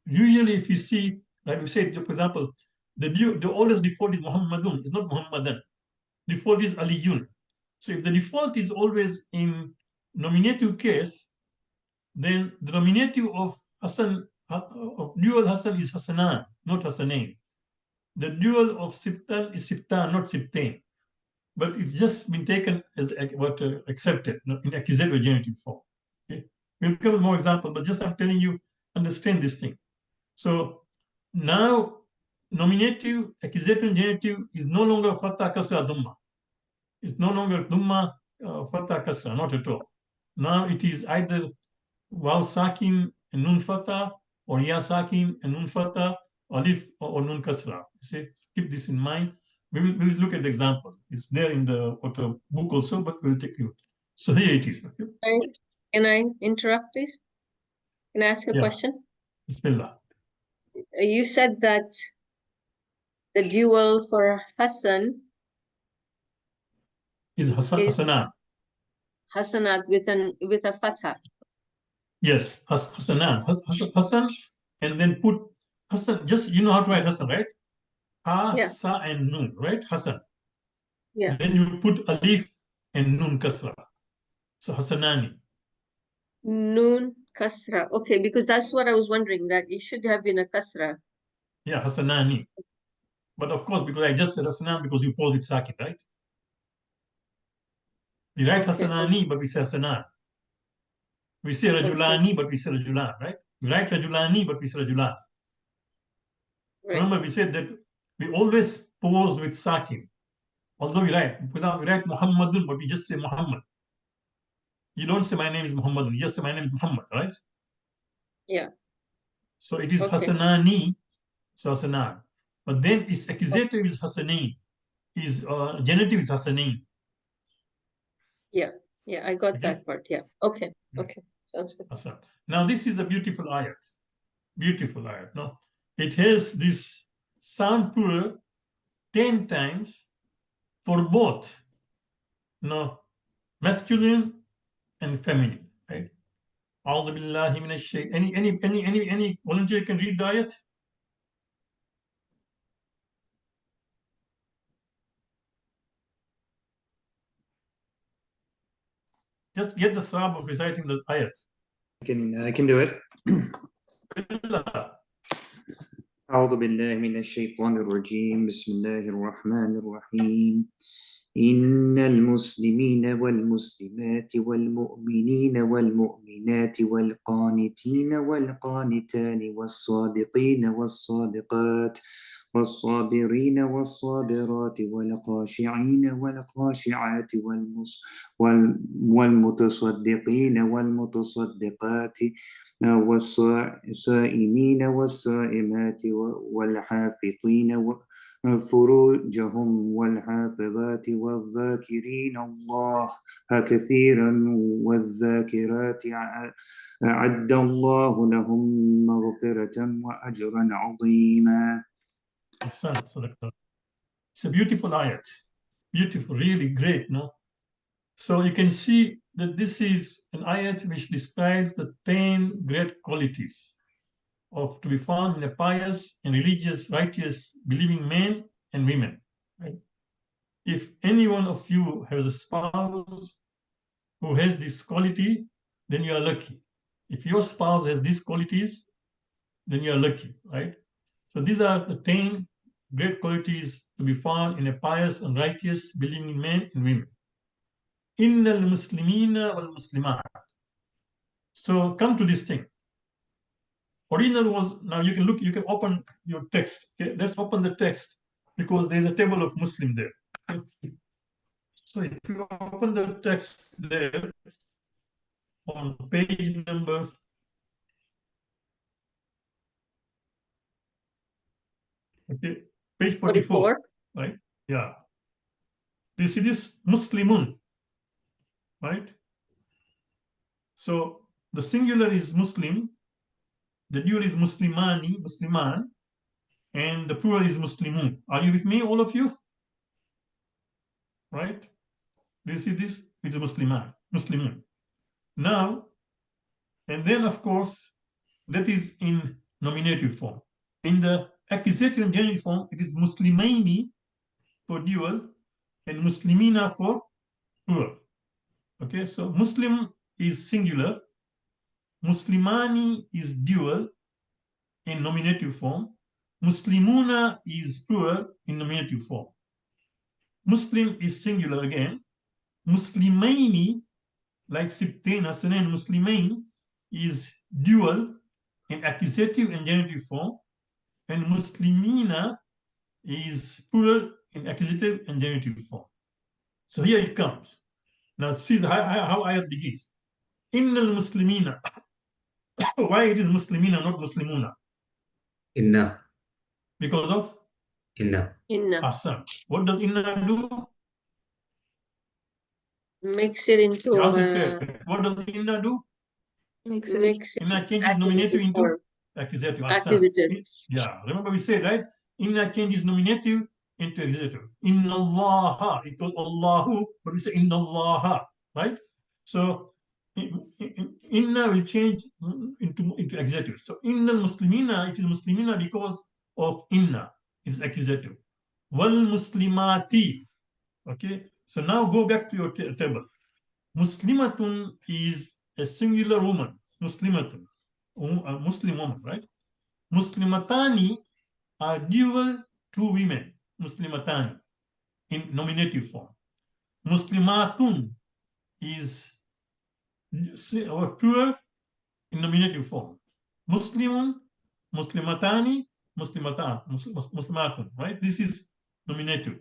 usually if you see, like we said, for example, the oldest default is Muhammadun, it's not Muhammadan. Default is Aliyun. So if the default is always in nominative case, then the nominative of Hassan, of dual Hassan is Hassanan, not Hassanain. The dual of Sibtan is Sibtan, not Sibtain. But it's just been taken as accepted in accusative genitive form. Okay? We'll come with more examples, but just I'm telling you, understand this thing. So now nominative, accusative genitive is no longer Fatah Kasra Dhamma. It's no longer Dhamma Fatah Kasra, not at all. Now it is either Waw Sakin and Nun Fatah, or Ya Sakin and Nun Fatah, Alif or Nun Kasra. See, keep this in mind. We will look at the example. It's there in the book also, but we'll take you. So here it is. Okay? Can I interrupt, please? Can I ask a question? Bismillah. You said that the dual for Hassan Is Hassanan. Hassanat with a fatha. Yes, Hassanan. Hassan, and then put Hassan, just you know how to write Hassan, right? Ha, Yeah. Sa, and Nun, right? Hassan. Yeah. Then you put Alif and Nun Kasra. So Hassanani. Nun kasra. Okay, because that's what I was wondering, that it should have been a kasra. Yeah, Hassanani. But of course, because I just said Hassanan because you pulled it Sakin, right? We write Hassanani, but we say Hassanan. We say Rajulani, but we say Rajulan, right? We write Rajulani, but we say Rajulan. Right. Remember, we said that we always pause with Sakin. Although we write, for example, we write Muhammadun, but we just say Muhammad. You don't say my name is Muhammadun, you just say my name is Muhammad, right? Yeah. So it is Okay. Hassanani, so Hassanan. But then its accusative is Hassanain, is genitive is Hassanain. Yeah. Yeah, I got Okay. that part. Yeah. Okay. Okay. Sounds good. Hassan. Now this is a beautiful ayat. Beautiful ayat. No? It has this sound plural 10 times for both masculine and feminine, right? A'udhu billahi minash shaytan. Any volunteer can read the ayat? Just get the sawab of reciting the ayat. I can do it. أعوذ بالله من الشيطان الرجيم بسم الله الرحمن الرحيم إن المسلمين والمسلمات والمؤمنين والمؤمنات والقانتين والقانتان والصادقين والصادقات والصابرين والصابرات والخاشعين والخاشعات والمتصدقين والمتصدقات والصائمين والصائمات والحافظين فروجهم والحافظات والذاكرين الله كثيرا والذاكرات أعد الله لهم مغفرة وأجرا عظيما. It's a beautiful ayat. Beautiful, really great, no? So you can see that this is an ayat which describes the 10 great qualities of to be found in a pious and religious, righteous, believing men and women. Right? If any one of you has a spouse who has this quality, then you are lucky. If your spouse has these qualities, then you are lucky, right? So these are the 10 great qualities to be found in a pious and righteous, believing men and women. Innal Muslimina wal Muslimat. So come to this thing. Original was, now you can open your text. Okay? Let's open the text because there's a table of Muslim there. Okay? So if you open the text there on page number page 44, right? Yeah. Do you see this Muslimun, right? So the singular is Muslim, the dual is Muslimani, Musliman, and the plural is Muslimun. Are you with me, all of you? Right? Do you see this? It's Musliman, Muslimun. Now, and then of course, that is in nominative form. In the accusative and genitive form, it is Muslimaini for dual and Muslimina for plural. Okay, so Muslim is singular, Muslimani is dual in nominative form, Muslimuna is plural in nominative form. Muslim is singular again, Muslimaini, like Sibtain, Hasanain, Muslimain, is dual in accusative and genitive form, and Muslimina is plural in accusative and genitive form. So here it comes. Now see how ayat begins. Innal Muslimina. Why it is Muslimina, not Muslimuna? Inna. Because of Inna. Inna. Asan. What does Inna do? Makes it into The answer is correct. What does Inna do? Makes it makes it Inna changes nominative accusative into form. accusative. Asan. Accusative. Yeah, remember we said, right? Inna changes nominative into accusative. Inna Allah. It was Allahu, but we say Inna Allah, right? So Inna will change into accusative. So Inna Muslimina, it is Muslimina because of Inna. It is accusative. Wal Muslimati. Okay. So now go back to your table. Muslimatun is a singular woman. Muslimatun, a Muslim woman, right? Muslimatani are dual two women. Muslimatani in nominative form. Muslimatun is plural in nominative form. Muslimun, Muslimatani, Muslimatun, right? This is nominative.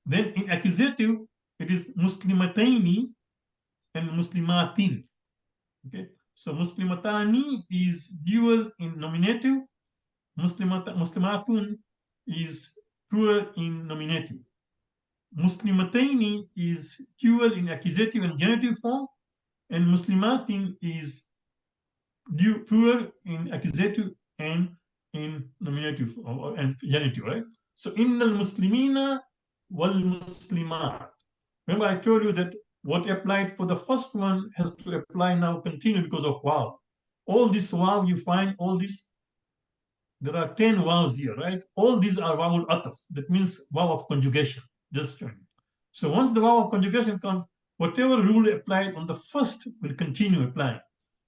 Then in accusative, it is Muslimataini and Muslimatin. Okay, so Muslimatani is dual in nominative, Muslimatun is plural in nominative. Muslimataini is dual in accusative and genitive form, and Muslimatin is plural in accusative and in nominative and genitive, right? So innal muslimina wal muslimat. Remember I told you that what applied for the first one has to apply now, continue because of wow. All this wow you find, all this, there are 10 wows here, right? All these are wawul ataf. That means wow of conjugation. Just join. So once the wow of conjugation comes, whatever rule applied on the first will continue applying.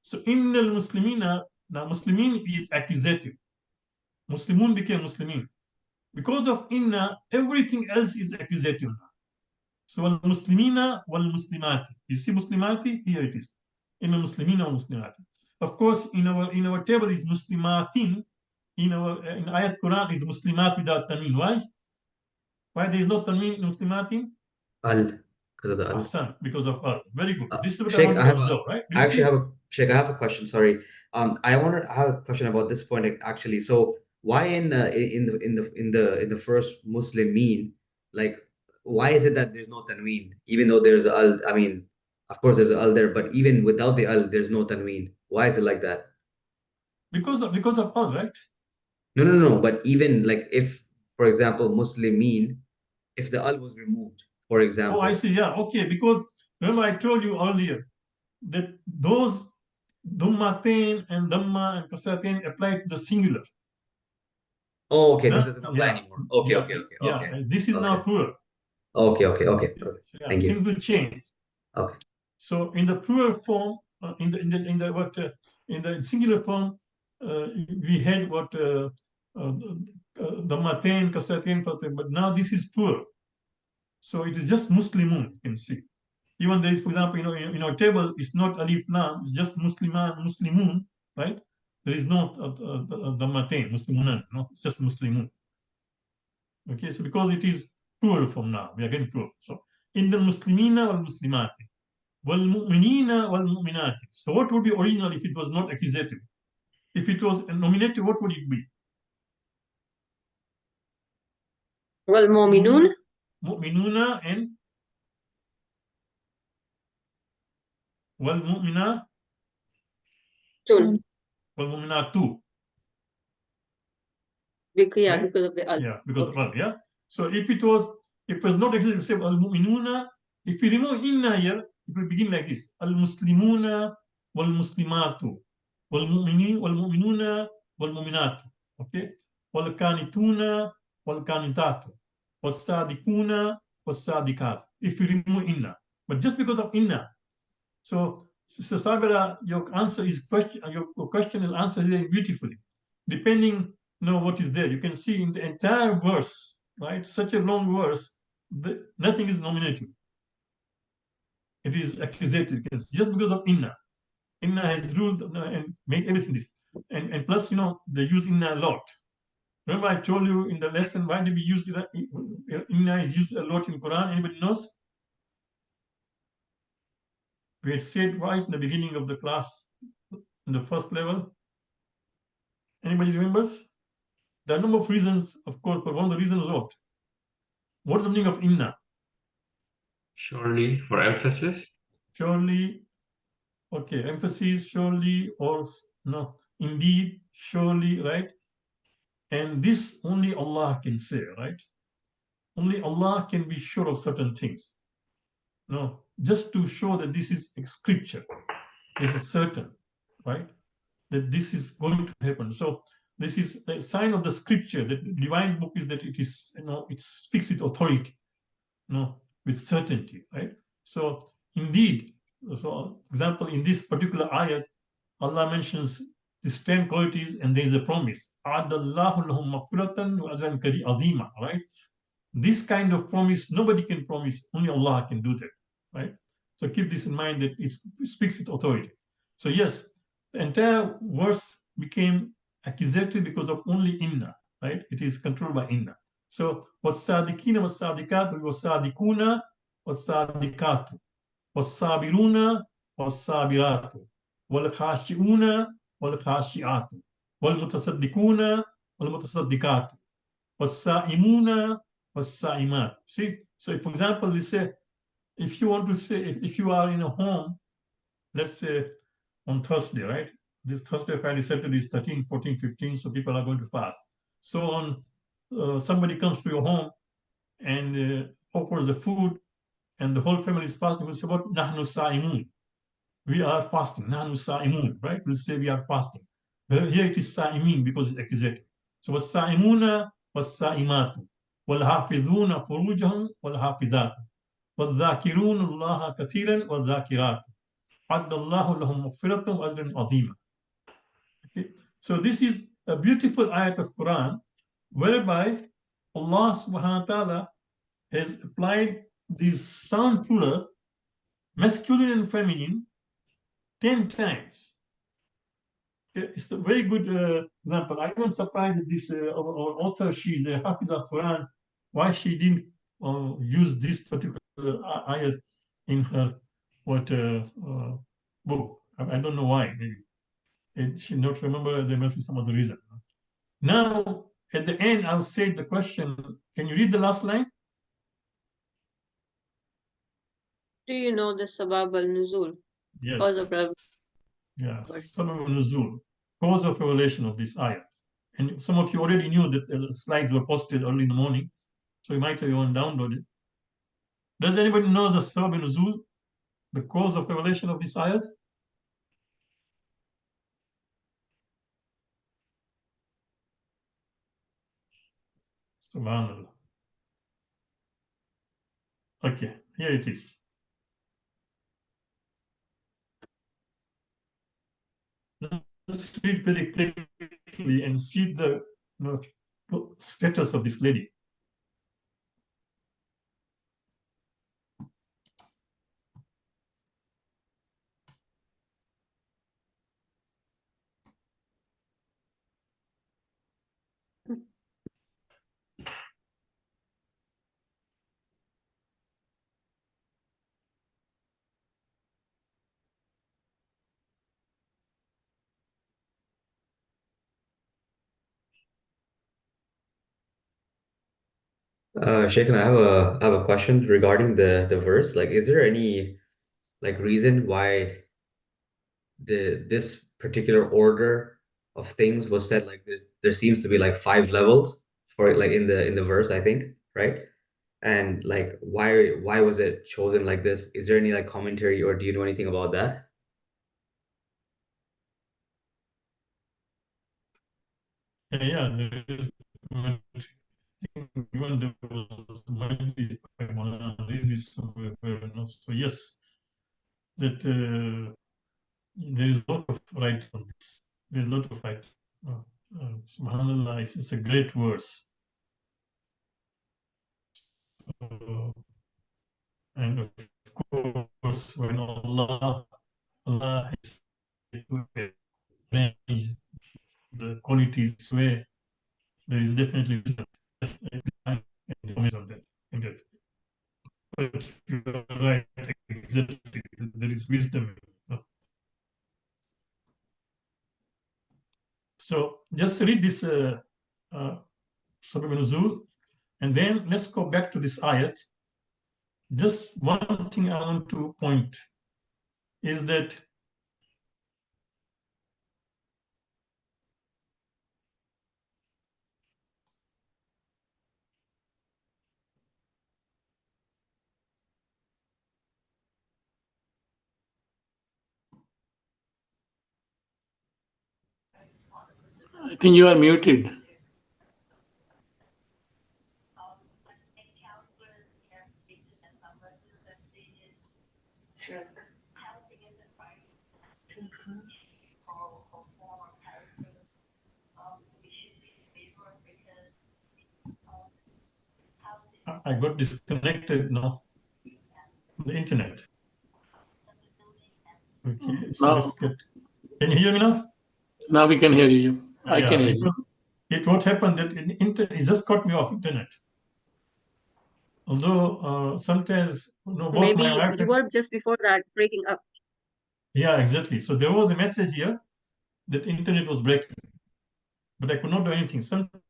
So innal muslimina, now muslimin is accusative. Muslimun became muslimin. Because of inna, everything else is accusative now. So wal muslimina wal muslimati. You see muslimati? Here it is. Inna muslimina wal muslimati. Of course, in our table is muslimatin. In ayat Quran is muslimat without tanween. Why? Why there is no tanween in muslimatin? Al. Because of the al. Ahsan, because of al. Very good. This is what I Sheikh, want to observe, right? I actually have a Sheikh, I have a question. Sorry, I have a question about this point actually. So why in the first Muslimin, like why is it that there's no tanween even though there's a al? I mean, of course there's a al there, but even without the al, there's no tanween. Why is it like that? Because of al, right? No. But even like if, for example, Muslimin, if the al was removed, for example. Oh, I see. Yeah, okay. Because remember I told you earlier that those Dhammatain and Dhamma and Kasatain apply to the singular. Oh, okay. This doesn't apply anymore. Okay. Yeah, this is now plural. Okay. Yeah, Thank you. things will change. Okay. So in the plural form, in the singular form, we had Dhammatain, Kasatain, Fatain, but now this is plural. So it is just Muslimun, you can see. Even there is, for example, in our table, it's not alif lam, it's just Musliman, Muslimun, right? There is no Dhammatain, Muslimunan, no, it's just Muslimun. Okay, so because it is plural from now, we are getting plural. So in the Muslimina wal Muslimati, wal Mu'minina wal Mu'minati. So what would be original if it was not accusative? If it was a nominative, what would it be? Wal mu'minun. Mu'minuna and wal mu'mina. Tul. والمؤمنات too. Because, yeah, Right? because of the al. Yeah, because Okay. of al, yeah. So if it was not exactly say al mu'minuna, if we remove inna here, it will begin like this: al muslimuna wal muslimatu wal mu'minin wal mu'minuna wal mu'minatu. Okay, wal kanituna wal kanitatu was sadikuna was sadikat. If you remove inna, but just because of inna, so Sabira, your answer is question. Your question and answer is beautifully, depending what is there. You can see in the entire verse, right? Such a long verse, nothing is nominative. It is accusative. It's just because of inna. Inna has ruled and made everything this. And plus, they use inna a lot. Remember, I told you in the lesson why do we use inna is used a lot in Quran. Anybody knows? We had said right in the beginning of the class, in the first level. Anybody remembers? There are a number of reasons, of course, but one of the reasons was what? What's the meaning of inna? Surely, for emphasis. Surely, okay, emphasis, surely, or no, indeed, surely, right? And this only Allah can say, right? Only Allah can be sure of certain things. No, just to show that this is scripture, this is certain, right? That this is going to happen. So this is a sign of the scripture. The divine book is that it is, it speaks with authority, with certainty, right? So indeed, so for example, in this particular ayat, Allah mentions these 10 qualities and there is a promise. Adallahu lahum maghfiratan wa ajran azima, right? This kind of promise, nobody can promise, only Allah can do that, right? So keep this in mind that it speaks with authority. So yes, the entire verse became accusatory because of only inna, right? It is controlled by inna. So wasadikina wasadikat wasadikuna wasadikatu wasabiruna wasabiratu walkhashiuna walkhashiatu walmutasaddikuna walmutasaddikatu wasaimuna wasaimat. See, so for example, we say, if you want to say, if you are in a home, let's say on Thursday, right? This Thursday, Friday, Saturday is 13, 14, 15, so people are going to fast. So on somebody comes to your home and offers the food, and the whole family is fasting. We'll say, what? Nahnu sa'imun. We are fasting. Nahnu sa'imun, right? We'll say we are fasting. But here it is sa'imin because it's accusative. So was-sa'imuna was-sa'imatu wal-hafizuna furujahum wal-hafizatu wal-dhakiruna Allah kathiran wal-dhakiratu addallahu lahum maghfiratan wa ajran azima. Okay? So this is a beautiful ayat of Quran whereby Allah subhanahu wa ta'ala has applied this sound plural, masculine and feminine, 10 times. It's a very good example. I am surprised that this our author, she's a Hafiz of Quran, why she didn't use this particular ayat in her book. I don't know why. Maybe she not remember. There must be some other reason. Now, at the end, I'll say the question. Can you read the last line? Do you know the sabab al-nuzul? Yes. Cause of revelation. Yeah, sabab nuzul, cause of revelation of this ayat. And some of you already knew that the slides were posted early in the morning, so you might have even downloaded. Does anybody know the sabab nuzul, the cause of revelation of this ayat? Subhanallah. Okay, here it is. Let's read very quickly and see the status of this lady. Sheikh, I have a question regarding the verse. Like, is there any reason why this particular order of things was said like this. There seems to be like 5 levels for like in the verse, I think, right? And like why was it chosen like this? Is there any like commentary, or do you know anything about that? Yeah, there is even there was Majdi by Maulana Rizvi somewhere, so yes, that there is a lot of right on this. There's a lot of right. Subhanallah, it's a great verse. And of course, when Allah has arranged the qualities where there is definitely wisdom. And the comment on that. Indeed. But you are right, exactly. There is wisdom. So just read this Sabab Nuzul, and then let's go back to this ayat. Just one thing I want to point is that I think you are muted. I got disconnected now from the internet. Okay, so let's get. Can you hear me now? Now we can hear you. I can hear you. It what happened that it just cut me off internet. Although sometimes both Maybe my wife you were just before that breaking up. Yeah, exactly. So there was a message here that internet was breaking, but I could not do anything. Sometimes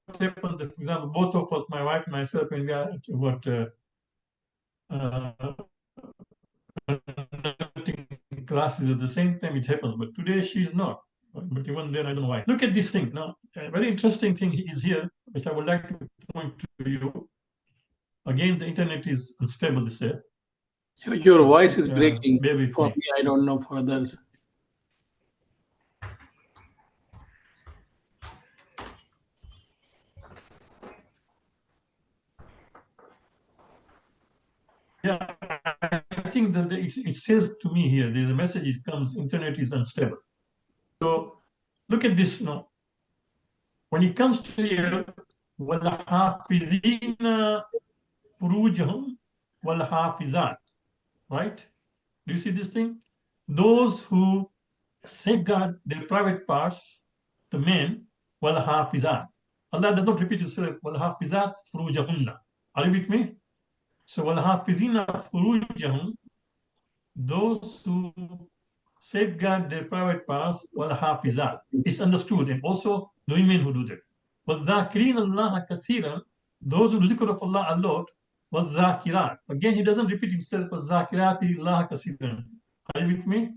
what happens that, for example, both of us, my wife and myself, when we are conducting classes at the same time, it happens. But today she's not. But even then, I don't know why. Look at this thing. Now, a very interesting thing is here, which I would like to point to you. Again, the internet is unstable, they say. Your voice is breaking. Bear with For me. me, I don't know for others. Yeah, I think that it says to me here, there's a message, it comes, internet is unstable. So look at this now. When it comes to here, وَالْحَافِظِينَ فُرُوجَهُمْ وَالْحَافِظَاتِ, right? Do you see this thing? Those who safeguard their private parts, the men, وَالْحَافِظَاتِ. Allah does not repeat himself, وَالْحَافِظَاتِ فُرُوجَهُنَّ. Are you with me? So وَالْحَافِظِينَ فُرُوجَهُمْ, those who safeguard their private parts, وَالْحَافِظَاتِ. It's understood, and also the women who do that. وَالذَّاكِرِينَ اللَّهَ كَثِيرًا, those who do zikr of Allah a lot. وَالذَّاكِرَاتِ, again he doesn't repeat himself, وَالذَّاكِرَاتِ اللَّهَ كَثِيرًا. Are you with me?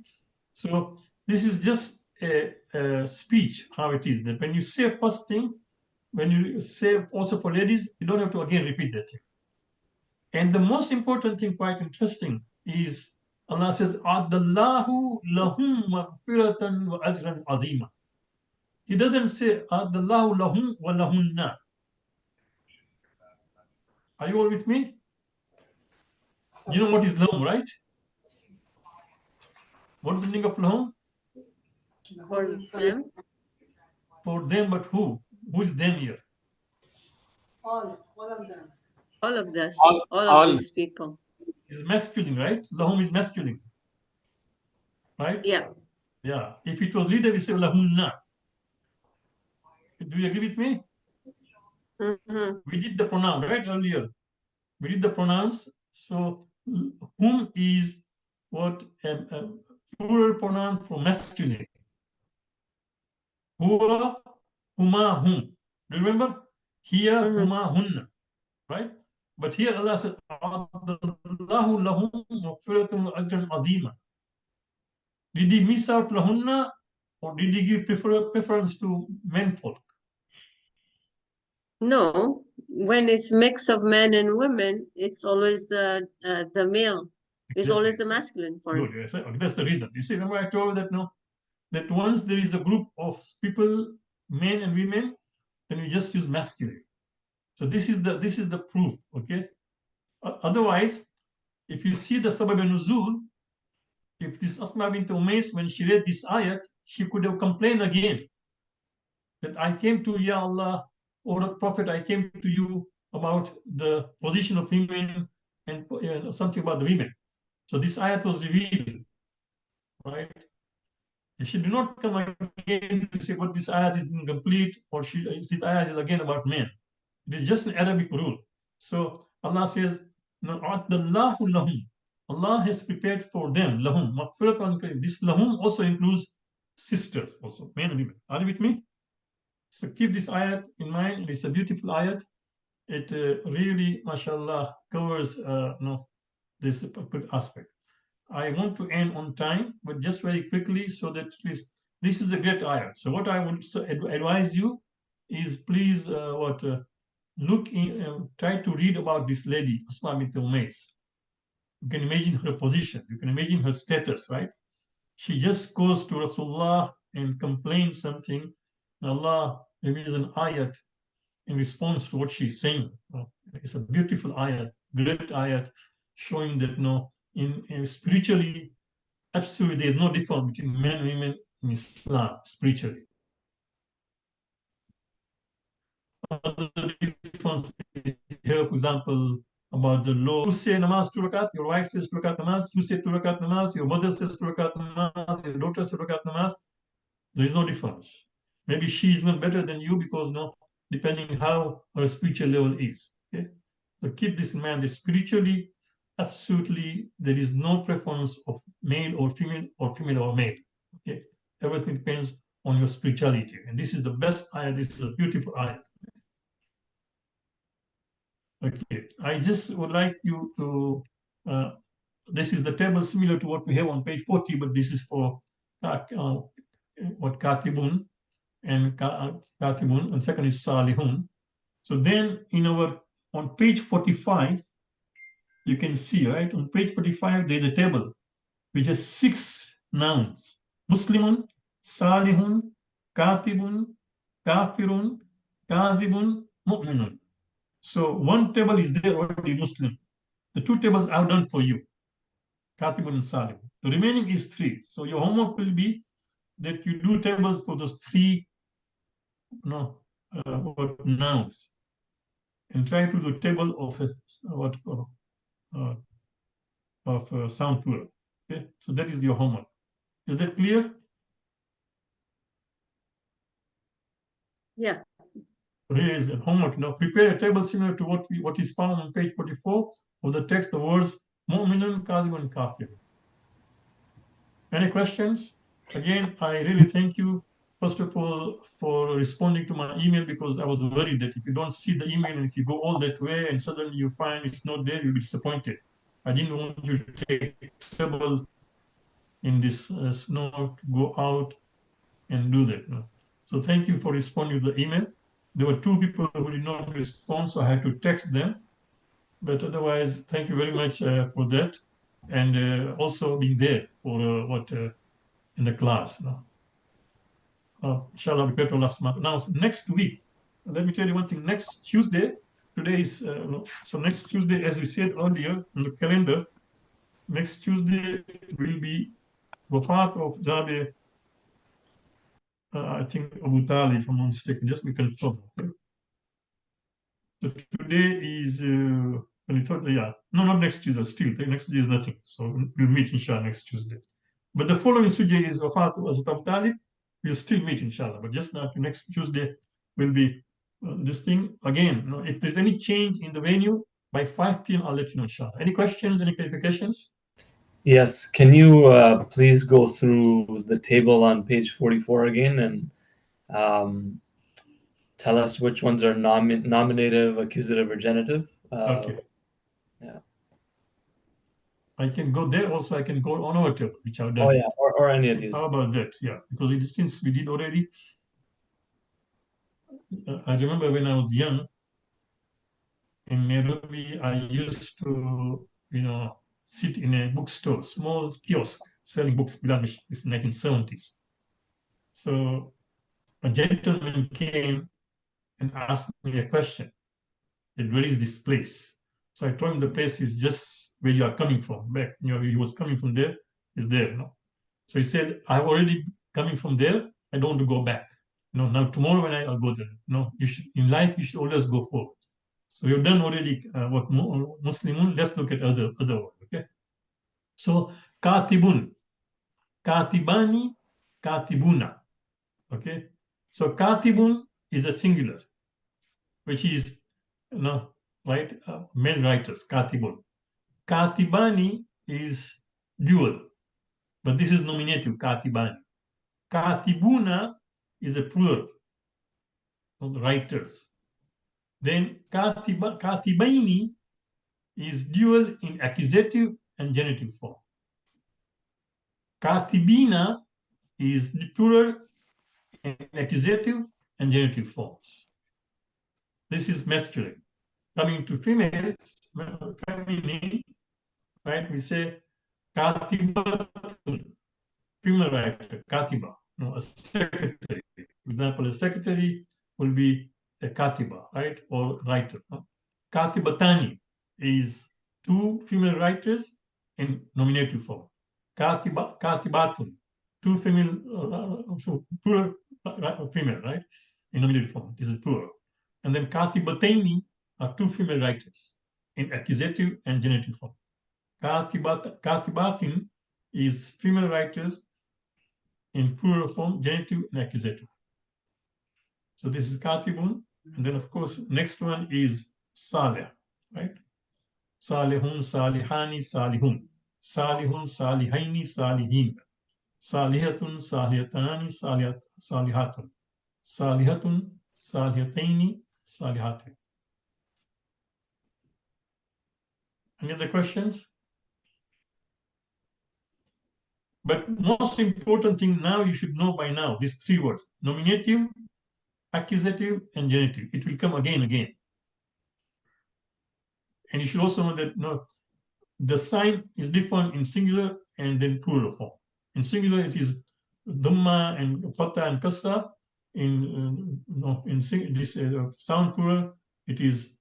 So this is just a speech, how it is, that when you say first thing, when you say also for ladies, you don't have to again repeat that thing. And the most important thing, quite interesting, is Allah says, Adallahu lahum maghfiratan wa ajran azima. He doesn't say Adallahu lahum wa lahunna. Are you all with me? You know what is lahum, right? What's the meaning of lahum? For them, For them, but who? Who is them here? all of them. All of this, All- all all. of these people. Is masculine, right? Lahum is masculine, right? Yeah. Yeah. If it was leader, we say lahunna. Do you agree with me? Mm-hmm. We did the pronoun, right, earlier. We did the pronouns. So whom is what a plural pronoun for masculine. Huwa, huma, hum. Do you remember? Here, huma, hunna. Right? But here Allah said, "Allahu lahum maghfiratun wa ajran azima." Did he miss out lahunna, or did he give preference to menfolk? No, when it's mix of men and women, it's always the male. It's always the masculine form. Good. Yes, that's the reason. You see, remember I told you that that once there is a group of people, men and women, then you just use masculine. So this is the proof. Okay. Otherwise, if you see the sabab nuzul, if this Asma bint Umays, when she read this ayat, she could have complained again that I came to Ya Allah, or Prophet, I came to you about the position of women and something about the women. So this ayat was revealed, right? She did not come again to say, but this ayat is incomplete, or this ayat is again about men. It is just an Arabic rule. So Allah says, "Na'atdallahu lahum." Allah has prepared for them, lahum, maghfirat. This lahum also includes sisters, also, men and women. Are you with me? So keep this ayat in mind. It's a beautiful ayat. It really, mashallah, covers this aspect. I want to end on time, but just very quickly, so that this is a great ayat. So what I would advise you is, please look in, try to read about this lady, Asma bint Umays. You can imagine her position. You can imagine her status, right? She just goes to Rasulullah and complains something. And Allah reveals an ayat in response to what she's saying. It's a beautiful ayat, great ayat, showing that in spiritually, absolutely, there is no difference between men and women in Islam spiritually. Other difference here, for example, about the law. You say namaz 2 rakat, your wife says 2 rakat namaz, you say 2 rakat namaz, your mother says 2 rakat namaz, your daughter says 2 rakat namaz. There is no difference. Maybe she is even better than you because depending how her spiritual level is. Okay, so keep this in mind that spiritually, absolutely, there is no preference of male or female or male. Okay, everything depends on your spirituality, and this is the best ayat. This is a beautiful ayat. Okay, I just would like you to, this is the table similar to what we have on page 40, but this is for what Katibun and Katibun, and second is Salihun. So then on page 45, you can see, right, on page 45, there's a table which has 6 nouns: Muslimun, Salihun, Katibun, Kafirun, Kazibun, Mu'minun. So one table is there already, Muslim. The 2 tables I've done for you, Katibun and Salim. The remaining is 3. So your homework will be that you do tables for those 3 nouns, and try to do table of sound plural. Okay, so that is your homework. Is that clear? Yeah. Here is a homework. Now prepare a table similar to what is found on page 44 of the text, the words Mu'minun, Kazibun, Kafir. Any questions? Again, I really thank you, first of all, for responding to my email, because I was worried that if you don't see the email and if you go all that way and suddenly you find it's not there, you'll be disappointed. I didn't want you to take trouble in this snow to go out and do that. So thank you for responding to the email. There were 2 people who did not respond, so I had to text them. But otherwise, thank you very much for that, and also being there for in the class. Inshallah, we pray to Allah subhanahu. Now, next week, let me tell you one thing. Next Tuesday, today is, so next Tuesday, as we said earlier in the calendar, next Tuesday will be Wafat of Jabir, I think Abu Talib, if I'm not mistaken. Just be confirmed. So today is 23rd, yeah. No, not next Tuesday, still. Next Tuesday is nothing. So we'll meet, inshallah, next Tuesday. But the following Tuesday is Wafat of Abu Talib. We'll still meet, inshallah. But just now, next Tuesday will be this thing. Again, if there's any change in the venue, by 5 p.m., I'll let you know, inshallah. Any questions, any clarifications? Yes. Can you please go through the table on page 44 again and tell us which ones are nominative, accusative, or genitive? Okay. I can go there also. I can go on our table, which I've done. Oh yeah, or any of these. How about that? Yeah, because it, since we did already. I remember when I was young in Nairobi, I used to, sit in a bookstore, small kiosk selling books. This is 1970s. So a gentleman came and asked me a question. That where is this place? So I told him the place is just where you are coming from. Back, he was coming from there. Is there? No. So he said, I've already coming from there. I don't want to go back. No, now tomorrow when I'll go there. No, you should in life you should always go forward. So you've done already what Muslimun. Let's look at other word. Okay. So katibun, katibani, katibuna. Okay. So katibun is a singular, which is right, male writers, katibun. Katibani is dual, but this is nominative, katibani. Katibuna is a plural of writers. Then katibaini is dual in accusative and genitive form. Katibina is the plural in accusative and genitive forms. This is masculine. Coming to female, feminine, right? We say katibatun, female writer, katiba, a secretary. For example, a secretary will be a katiba, right, or writer. Katibatani is two female writers in nominative form. Katibatun, two female, so plural female, right, in nominative form. This is plural. And then katibataini are two female writers in accusative and genitive form. Katibatin is female writers in plural form, genitive and accusative. So this is katibun. And then, of course, next one is salih, right? Salihun, salihani, salihun. Salihun, salihaini, salihin. Salihatun, salihatani, salihatun. Salihatun, salihataini, salihatin. Any other questions? But most important thing now you should know by now, these three words: nominative, accusative, and genitive. It will come again. And you should also know that the sign is different in singular and then plural form. In singular, it is dhamma and fatha and kasra. In this sound plural, it is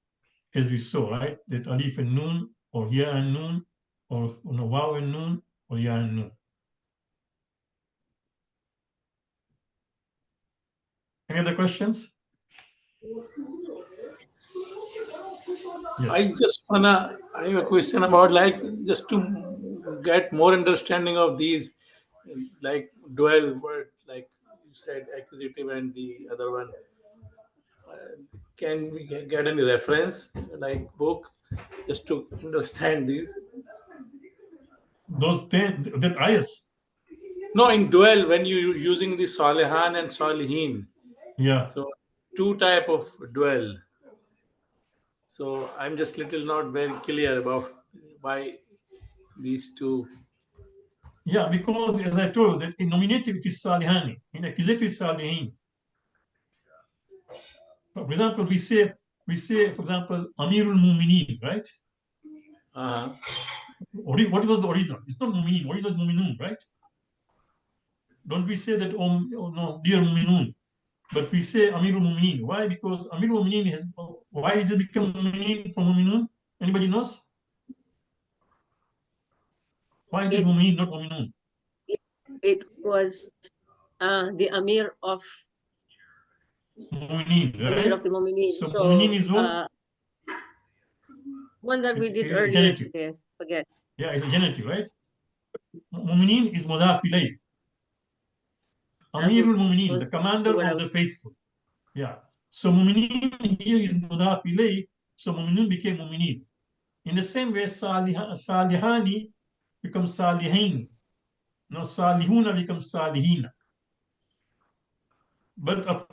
as we saw, right? That alif and noon, or ya and noon, or waw and noon, or ya and noon. Any other questions? Yes. I have a question about just to get more understanding of these dual word, like you said, accusative and the other one. Can we get any reference, book, just to understand these? Those that ayahs. No, in dual, when you using the Salihan and Salihin. Yeah. So two type of dual. So I'm just little not very clear about why these two. Yeah, because as I told you, that in nominative it is salihani, in accusative it is salihin. For example, we say, for example, Amirul Mu'mineen, right? What was the original? It's not Mu'mineen. Original is Mu'minun, right? Don't we say that, no, dear Mu'minun? But we say Amirul Mu'mineen. Why? Because Amirul Mu'mineen has, why did it become Mu'mineen from Mu'minun? Anybody knows? Why it is Mu'mineen, not Mu'minun? It was the Amir of Mu'mineen, right? Amir of the Mu'mineen. So Mu'mineen is what? One that we did earlier genitive. today. Forget. Yeah, it's a genitive, right? Mu'mineen is mudaf ilayh. Amirul Mu'mineen, the commander of the faithful. Yeah. So Mu'mineen here is mudaf ilayh. So Mu'minun became Mu'mineen. In the same way, Salihani becomes Salihaini. No, Salihuna becomes Salihina. But of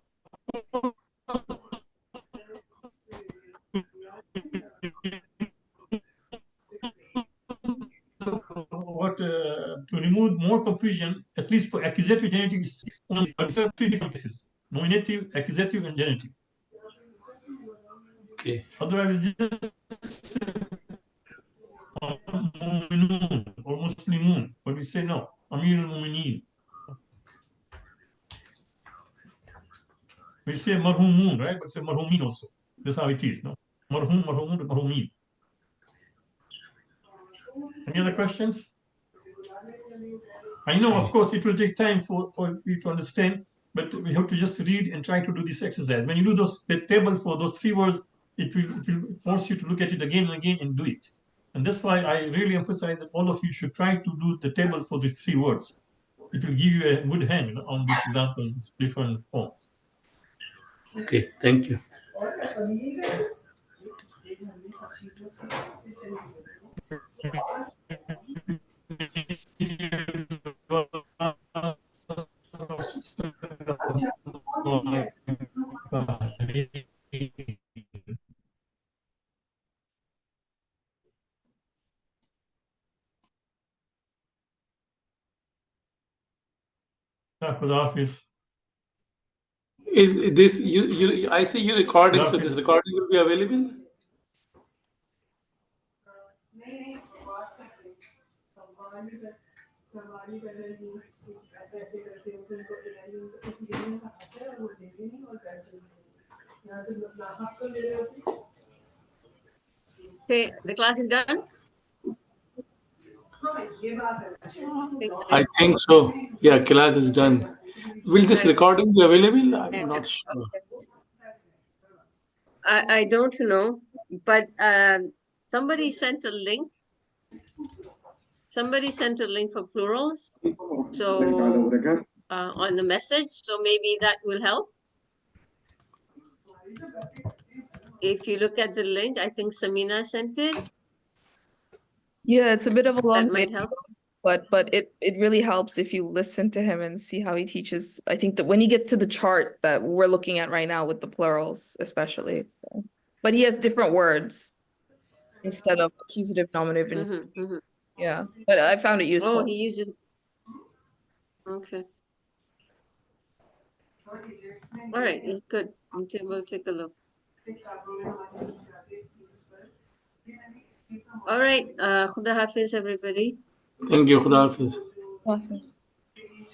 but to remove more confusion, at least for accusative genitive, it's only three different cases: nominative, accusative, and genitive. Okay. Otherwise, just mu'minun or muslimun, but we say no, Amir al-Mu'mineen. We say marhumun, right? But say marhumin also. That's how it is, no? Marhum, marhumun, marhumin. Any other questions? I know, of course, it will take time for you to understand, but we have to just read and try to do this exercise. When you do the table for those three words, it will force you to look at it again and again and do it. And that's why I really emphasize that all of you should try to do the table for these three words. It will give you a good hand on these examples, different forms. Okay, thank you. Is this you? I see you recording, so this recording will be available. Okay, the class is done. I think so. Yeah, class is done. Will this Right. recording be available? I'm not sure. Okay. I don't know, but somebody sent a link. Somebody sent a link for plurals. So on the message, so maybe that will help. If you look at the link, I think Samina sent it. Yeah, it's a bit of a long That might video, help. but it really helps if you listen to him and see how he teaches. I think that when he gets to the chart that we're looking at right now with the plurals, especially. So, but he has different words instead of accusative, nominative, and yeah. But I found it useful. Oh, he uses. Okay. All right, it's good. Okay, we'll take a look. All right, Khuda Hafiz, everybody. Thank you, Khuda Hafiz. Hafiz.